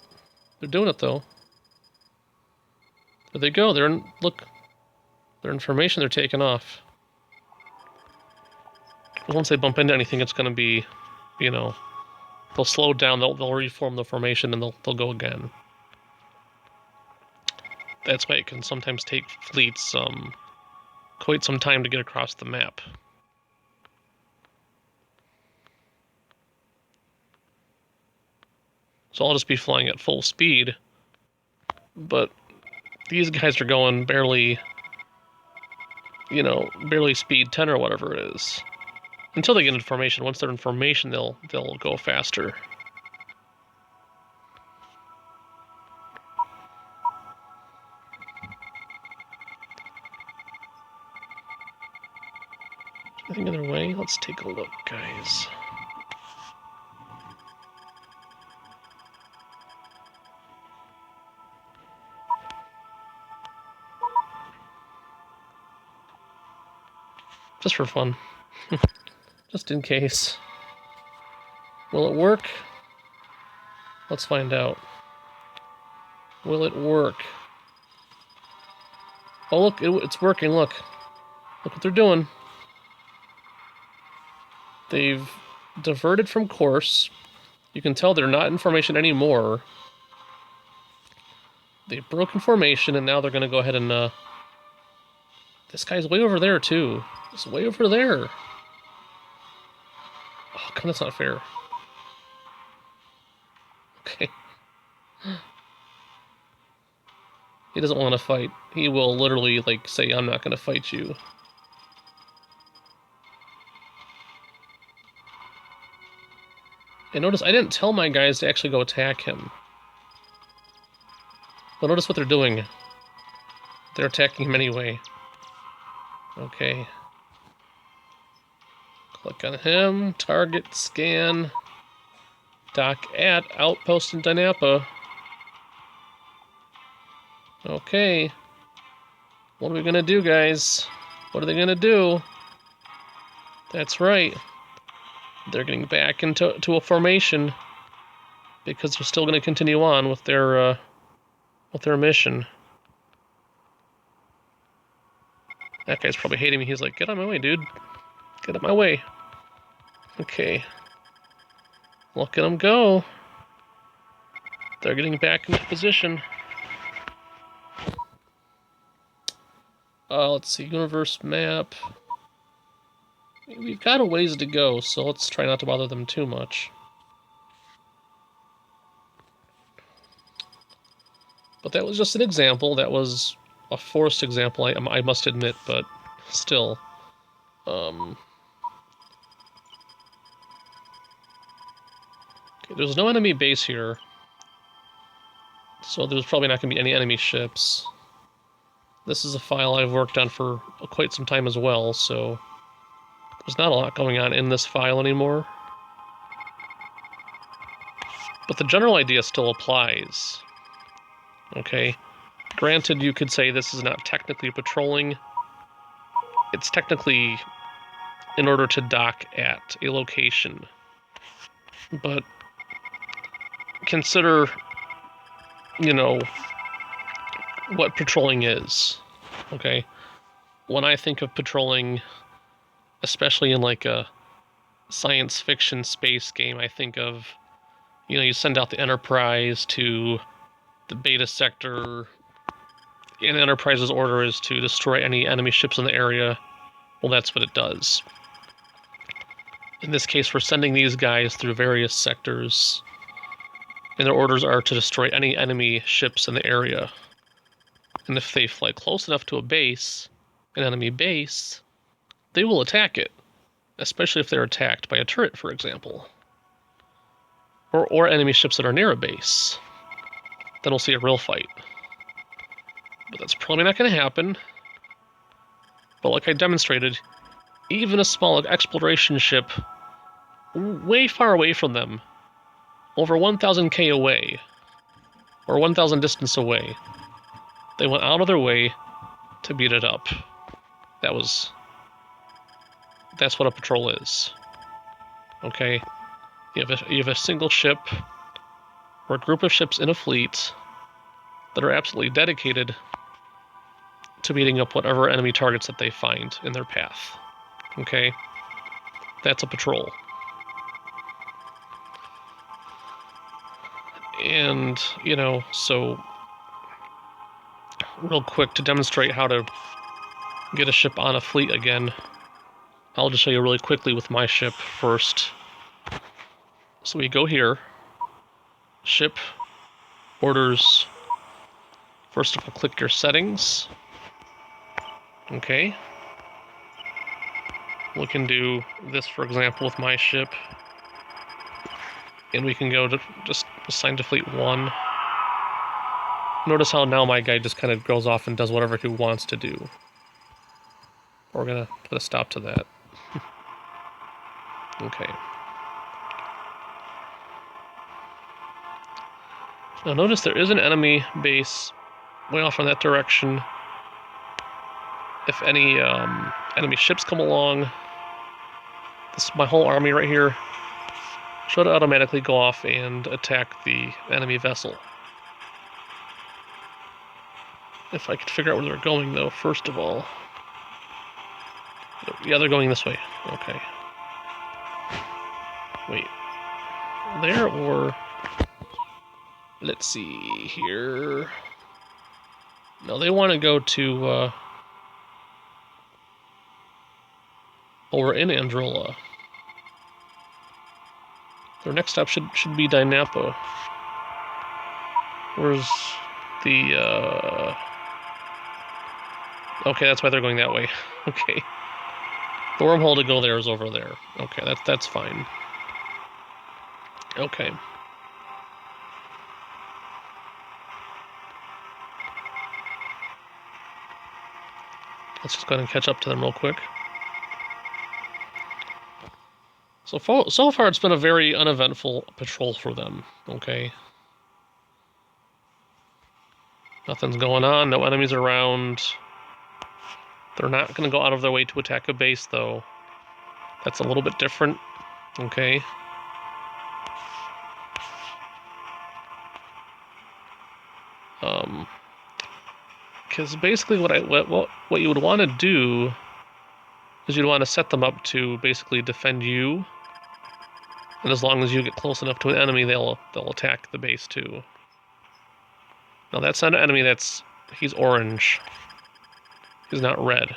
They're doing it though. There they go. Look. They're in formation. They're taking off. Once they bump into anything, it's going to be, you know, they'll slow down. They'll reform the formation and they'll go again. That's why it can sometimes take fleets quite some time to get across the map. So I'll just be flying at full speed, but these guys are going barely, you know, barely speed 10 or whatever it is. Until they get into formation. Once they're in formation, they'll go faster. Anything in their way? Let's take a look, guys. Just for fun. Just in case. Will it work? Let's find out. Will it work? Oh, look, it's working, look. Look what they're doing. They've diverted from course. You can tell they're not in formation anymore. They've broken formation, and now they're going to go ahead and... This guy's way over there, too. He's way over there. Oh, come on, that's not fair. Okay. He doesn't want to fight. He will literally, like, say, I'm not going to fight you. And notice, I didn't tell my guys to actually go attack him. But notice what they're doing. They're attacking him anyway. Okay. Click on him, target, scan, dock at outpost in Dynapa. Okay. What are we gonna do, guys? What are they gonna do? That's right. They're getting back into a formation because they're still gonna continue on with their mission. That guy's probably hating me. He's like, get out of my way, dude. Get out of my way. Okay. Look at them go. They're getting back into position. Let's see, universe map. We've got a ways to go, so let's try not to bother them too much. But that was just an example. That was a forced example, I must admit, but still. Okay, there's no enemy base here, so there's probably not going to be any enemy ships. This is a file I've worked on for quite some time as well, so there's not a lot going on in this file anymore. But the general idea still applies. Okay? Granted, you could say this is not technically patrolling. It's technically in order to dock at a location. But consider, you know, what patrolling is. Okay? When I think of patrolling, especially in like a science fiction space game, I think of, you know, you send out the Enterprise to the beta sector, and the Enterprise's order is to destroy any enemy ships in the area. Well, that's what it does. In this case, we're sending these guys through various sectors, and their orders are to destroy any enemy ships in the area. And if they fly close enough to a base, an enemy base, they will attack it, especially if they're attacked by a turret, for example. Or enemy ships that are near a base. Then we'll see a real fight. But that's probably not going to happen. But like I demonstrated, even a small exploration ship way far away from them, over 1,000 K away, or 1,000 distance away, they went out of their way to beat it up. That's what a patrol is. Okay? You have a single ship, or a group of ships in a fleet, that are absolutely dedicated to beating up whatever enemy targets that they find in their path. Okay? That's a patrol. And, you know, so real quick to demonstrate how to get a ship on a fleet again, I'll just show you really quickly with my ship first. So we go here, ship, orders. First of all, click your settings. Okay. We can do this, for example, with my ship. And we can go to just assign to fleet 1. Notice how now my guy just kind of goes off and does whatever he wants to do. We're gonna put a stop to that. Okay. Now notice there is an enemy base way off in that direction. If any enemy ships come along, my whole army right here should automatically go off and attack the enemy vessel. If I could figure out where they're going, though, first of all. Yeah, they're going this way. Okay. Wait. There or... Let's see here. No, they want to go to... Oh, we're in Androla. Their next stop should be Dynapa. Where's the... Okay, that's why they're going that way. Okay. The wormhole to go there is over there. Okay, that's fine. Okay. Let's just go ahead and catch up to them real quick. So far, it's been a very uneventful patrol for them. Okay. Nothing's going on. No enemies around. They're not going to go out of their way to attack a base, though. That's a little bit different. Okay. Because basically what you would want to do is you'd want to set them up to basically defend you. And as long as you get close enough to an enemy, they'll attack the base too. Now that's not an enemy, he's orange. He's not red.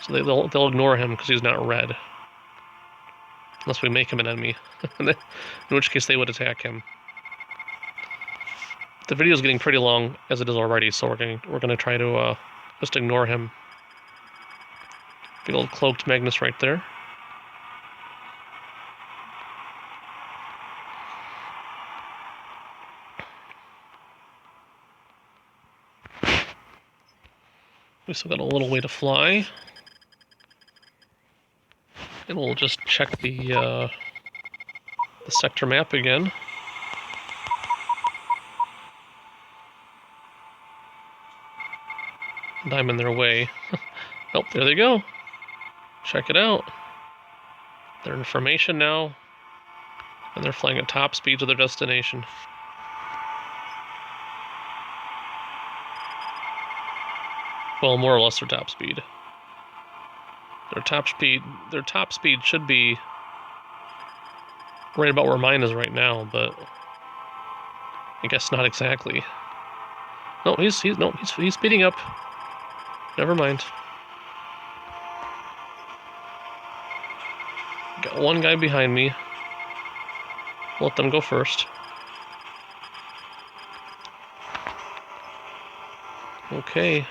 So they'll ignore him because he's not red. Unless we make him an enemy. In which case they would attack him. The video's getting pretty long as it is already, so we're gonna try to just ignore him. Big old cloaked Magnus right there. We still got a little way to fly. And we'll just check the sector map again. And I'm in their way. Oh, there they go. Check it out. They're in formation now. And they're flying at top speed to their destination. Well, more or less their top speed. Their top speed should be right about where mine is right now, but I guess not exactly. No, he's speeding up. Never mind. Got one guy behind me. Let them go first. Okay.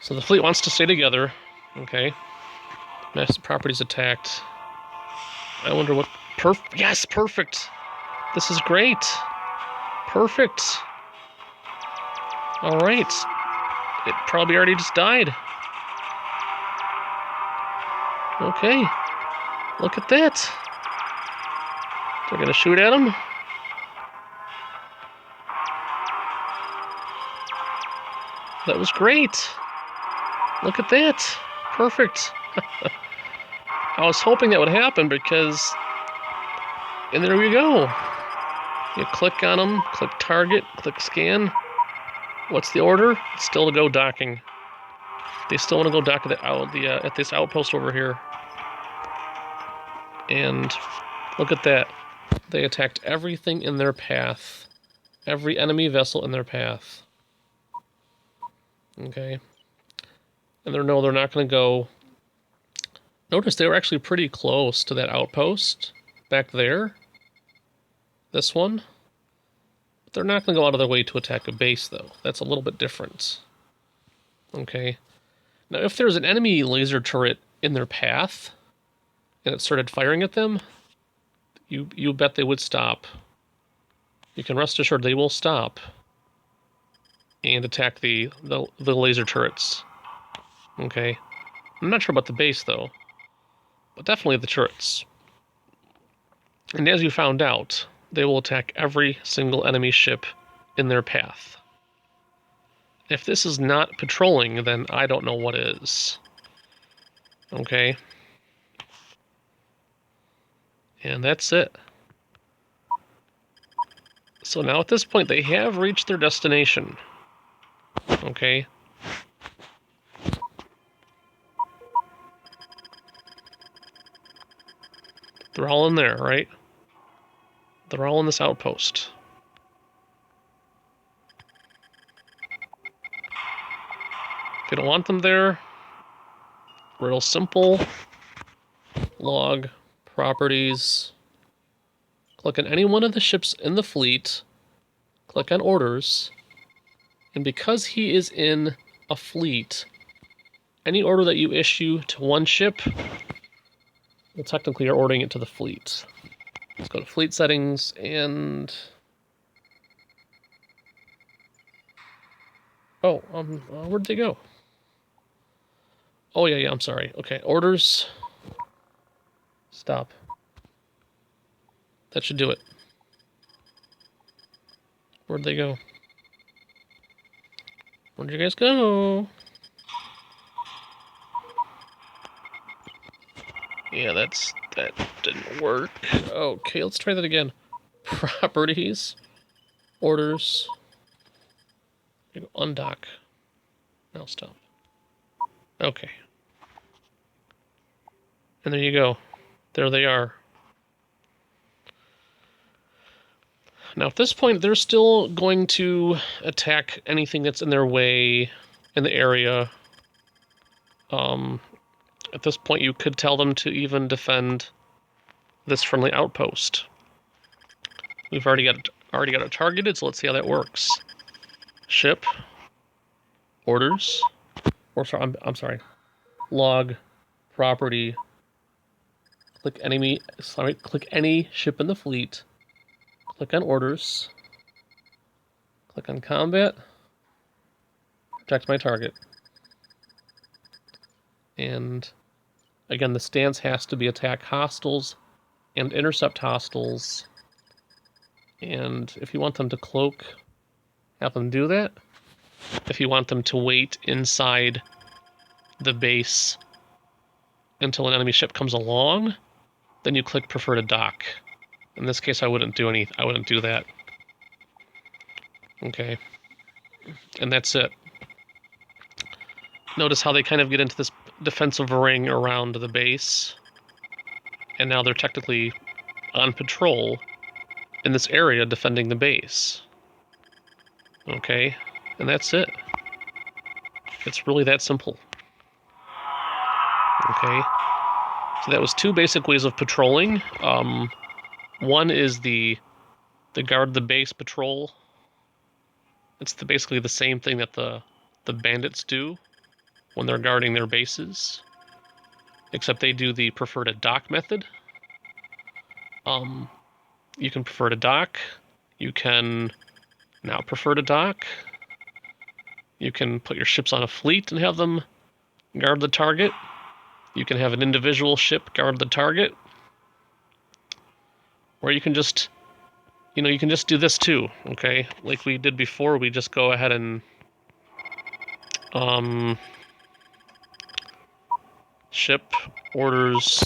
So the fleet wants to stay together. Okay. Massive properties attacked. I wonder what... Yes, perfect! This is great! Perfect! Alright. It probably already just died. Okay. Look at that. They're gonna shoot at him. That was great. Look at that. Perfect. I was hoping that would happen because... And there we go. You click on them, click target, click scan. What's the order? It's still to go docking. They still want to go dock at this outpost over here. And look at that. They attacked everything in their path. Every enemy vessel in their path. Okay. And they're not going to go... Notice they were actually pretty close to that outpost back there. This one. But they're not going to go out of their way to attack a base, though. That's a little bit different. Okay. Now, if there's an enemy laser turret in their path, and it started firing at them, you bet they would stop. You can rest assured they will stop and attack the laser turrets. Okay. I'm not sure about the base, though. But definitely the turrets. And as you found out, they will attack every single enemy ship in their path. If this is not patrolling, then I don't know what is. Okay. And that's it. So now at this point, they have reached their destination. Okay. They're all in there, right? They're all in this outpost. If you don't want them there, real simple. Log, properties. Click on any one of the ships in the fleet. Click on orders. And because he is in a fleet, any order that you issue to one ship, well, technically you're ordering it to the fleet. Let's go to fleet settings and... Oh, where'd they go? Oh, yeah, I'm sorry. Okay, orders. Stop. That should do it. Where'd they go? Where'd you guys go? Yeah, that didn't work. Okay, let's try that again. Properties. Orders. You go undock. Now stop. Okay. And there you go. There they are. Now at this point, they're still going to attack anything that's in their way in the area. At this point, you could tell them to even defend this friendly outpost. We've already got it targeted, so let's see how that works. Ship. Orders. Or sorry, I'm sorry. Log. Property. Click enemy. Sorry, click any ship in the fleet. Click on orders. Click on combat. Protect my target. And again, the stance has to be attack hostiles and intercept hostiles. And if you want them to cloak, have them do that. If you want them to wait inside the base until an enemy ship comes along, then you click prefer to dock. In this case, I wouldn't do that. Okay. And that's it. Notice how they kind of get into this defensive ring around the base. And now they're technically on patrol in this area defending the base. Okay. And that's it. It's really that simple. Okay. So that was two basic ways of patrolling. One is the guard the base patrol. It's basically the same thing that the bandits do when they're guarding their bases, except they do the prefer to dock method. You can prefer to dock. You can now prefer to dock. You can put your ships on a fleet and have them guard the target. You can have an individual ship guard the target. Or you can just, you can just do this too, okay? Like we did before, we just go ahead and ship, orders,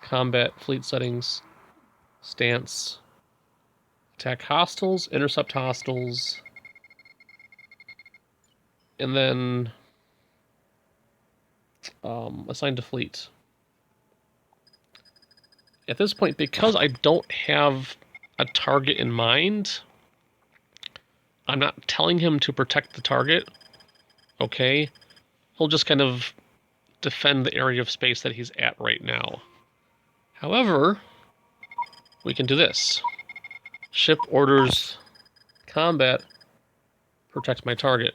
combat, fleet settings, stance, attack hostiles, intercept hostiles, and then assign to fleet. At this point, because I don't have a target in mind, I'm not telling him to protect the target, okay? He'll just kind of defend the area of space that he's at right now. However, we can do this. Ship orders combat, protect my target.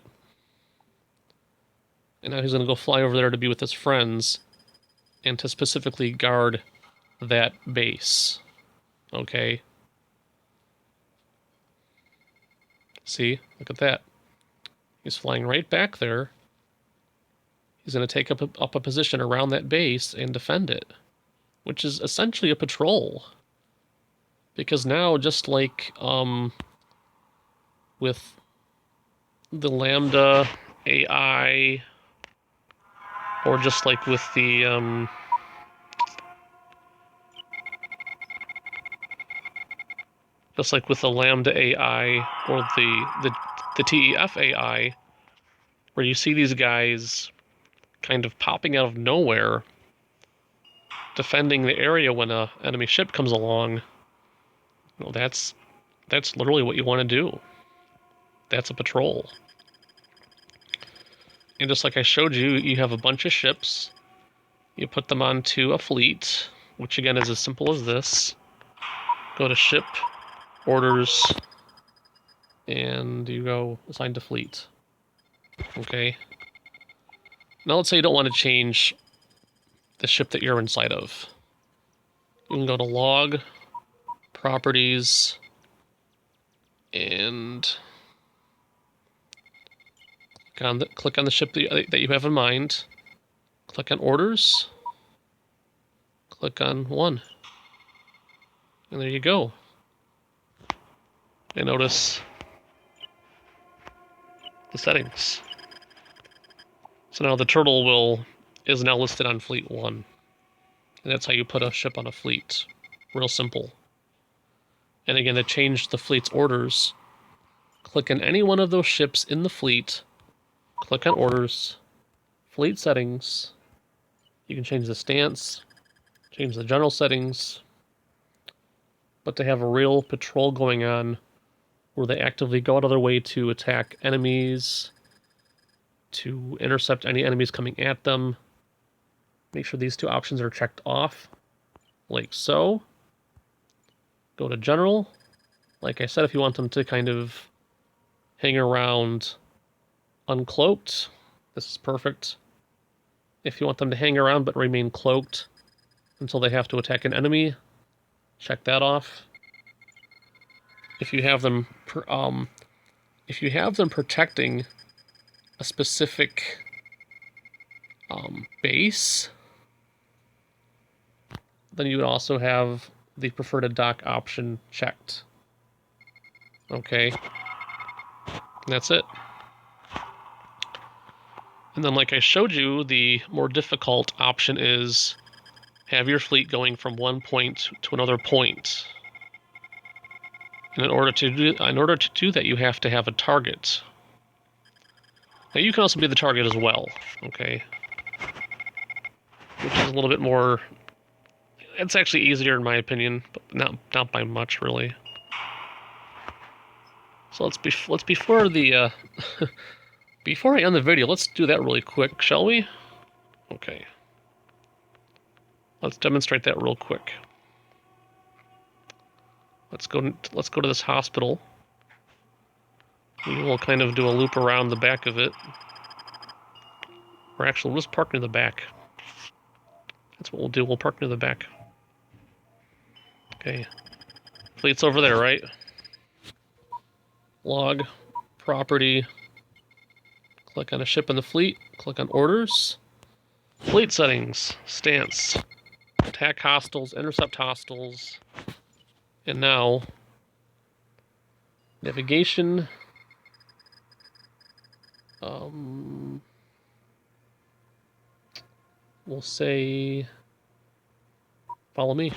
And now he's going to go fly over there to be with his friends and to specifically guard that base. Okay? See? Look at that. He's flying right back there. He's going to take up a position around that base and defend it, which is essentially a patrol. Because now, just like with the Lambda AI, or just like with the Lambda AI or the TEF AI, where you see these guys kind of popping out of nowhere, defending the area when an enemy ship comes along. Well, that's literally what you want to do. That's a patrol. And just like I showed you, you have a bunch of ships. You put them onto a fleet, which again is as simple as this. Go to ship, orders, and you go assign to fleet. Okay. Now let's say you don't want to change the ship that you're inside of. You can go to log, properties, and click on the ship that you have in mind. Click on orders. Click on 1. And there you go. And notice the settings. So now the turtle is now listed on fleet 1. And that's how you put a ship on a fleet. Real simple. And again, to change the fleet's orders, click on any one of those ships in the fleet, click on orders, fleet settings. You can change the stance, change the general settings, but to have a real patrol going on where they actively go out of their way to attack enemies, to intercept any enemies coming at them, make sure these two options are checked off, like so. Go to general. Like I said, if you want them to kind of hang around uncloaked, this is perfect. If you want them to hang around but remain cloaked until they have to attack an enemy, check that off. If you have them protecting a specific base, then you would also have the prefer to dock option checked. Okay, that's it. And then, like I showed you, the more difficult option is have your fleet going from one point to another point. And in order to do that, you have to have a target. Now, you can also be the target as well, okay? Which is a little bit more... It's actually easier in my opinion, but not by much, really. So let's before the before I end the video, let's do that really quick, shall we? Okay. Let's demonstrate that real quick. Let's go to this hospital. We will kind of do a loop around the back of it. Or actually, we'll just park near the back. That's what we'll do. We'll park near the back. Okay. Fleet's over there, right? Log, property. Click on a ship in the fleet. Click on orders. Fleet settings. Stance. Attack hostiles. Intercept hostiles. And now, navigation. We'll say, follow me.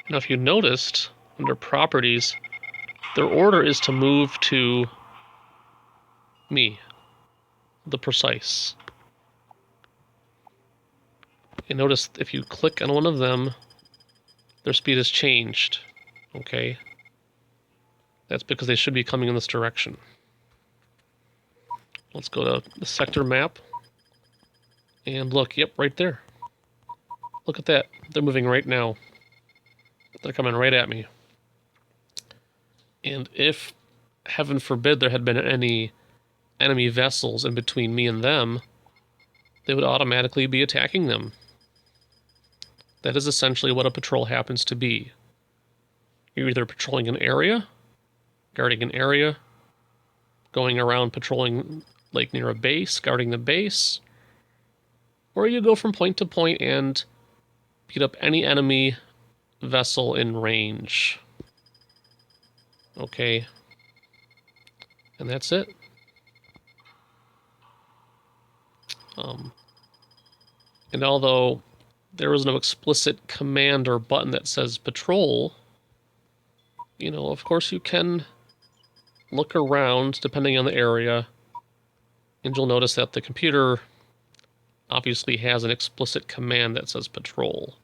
Now, if you noticed, under properties, their order is to move to me, the precise. And notice if you click on one of them, their speed has changed, okay? That's because they should be coming in this direction. Let's go to the sector map. And look, yep, right there. Look at that. They're moving right now. They're coming right at me. And if, heaven forbid, there had been any enemy vessels in between me and them, they would automatically be attacking them. That is essentially what a patrol happens to be. You're either patrolling an area, guarding an area, going around patrolling like near a base, guarding the base, or you go from point to point and beat up any enemy vessel in range. Okay. And that's it. And although there is no explicit command or button that says patrol, you know, of course you can look around depending on the area, and you'll notice that the computer obviously has an explicit command that says patrol.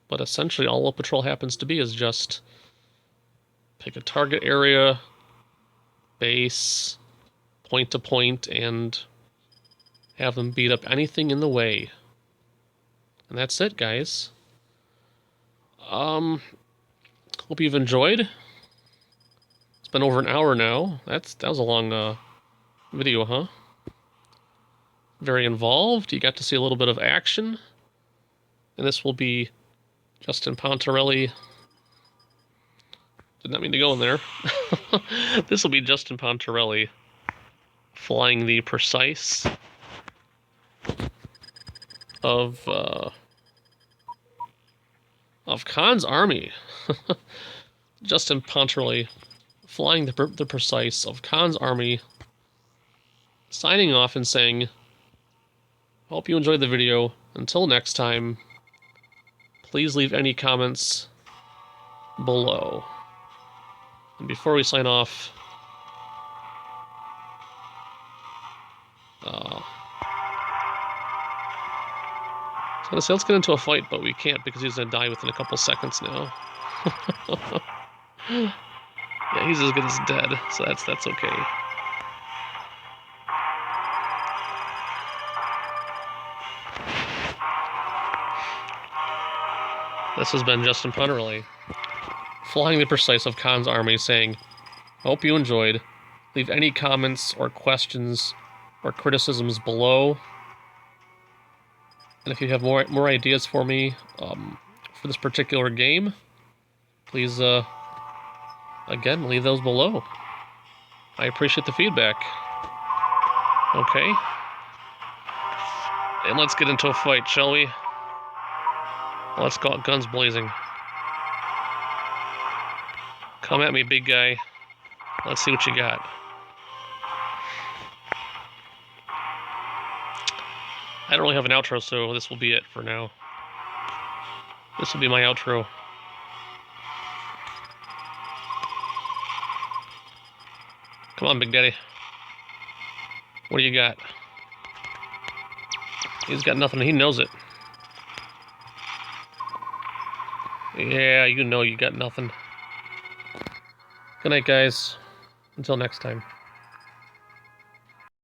But essentially all a patrol happens to be is just pick a target area, base, point to point, and have them beat up anything in the way. And that's it, guys. Hope you've enjoyed. It's been over an hour now. That was a long video, huh? Very involved. You got to see a little bit of action. And this will be Justin Pontarelli. Did not mean to go in there. This will be Justin Pontarelli flying the precise of Khan's army. Justin Pontarelli flying the precise of Khan's army, signing off and saying, hope you enjoyed the video. Until next time, please leave any comments below. And before we sign off, so let's get into a fight, but we can't because he's gonna die within a couple seconds now. Yeah, he's as good as dead, so that's okay. This has been Justin Punnerly, flying the precise of Khan's army, saying, hope you enjoyed. Leave any comments or questions or criticisms below. And if you have more ideas for me for this particular game, please, again, leave those below. I appreciate the feedback. Okay. And let's get into a fight, shall we? Let's go, guns blazing. Come at me, big guy. Let's see what you got. I don't really have an outro, so this will be it for now. This will be my outro. Come on, Big Daddy. What do you got? He's got nothing. He knows it. Yeah, you know you got nothing. Good night, guys. Until next time.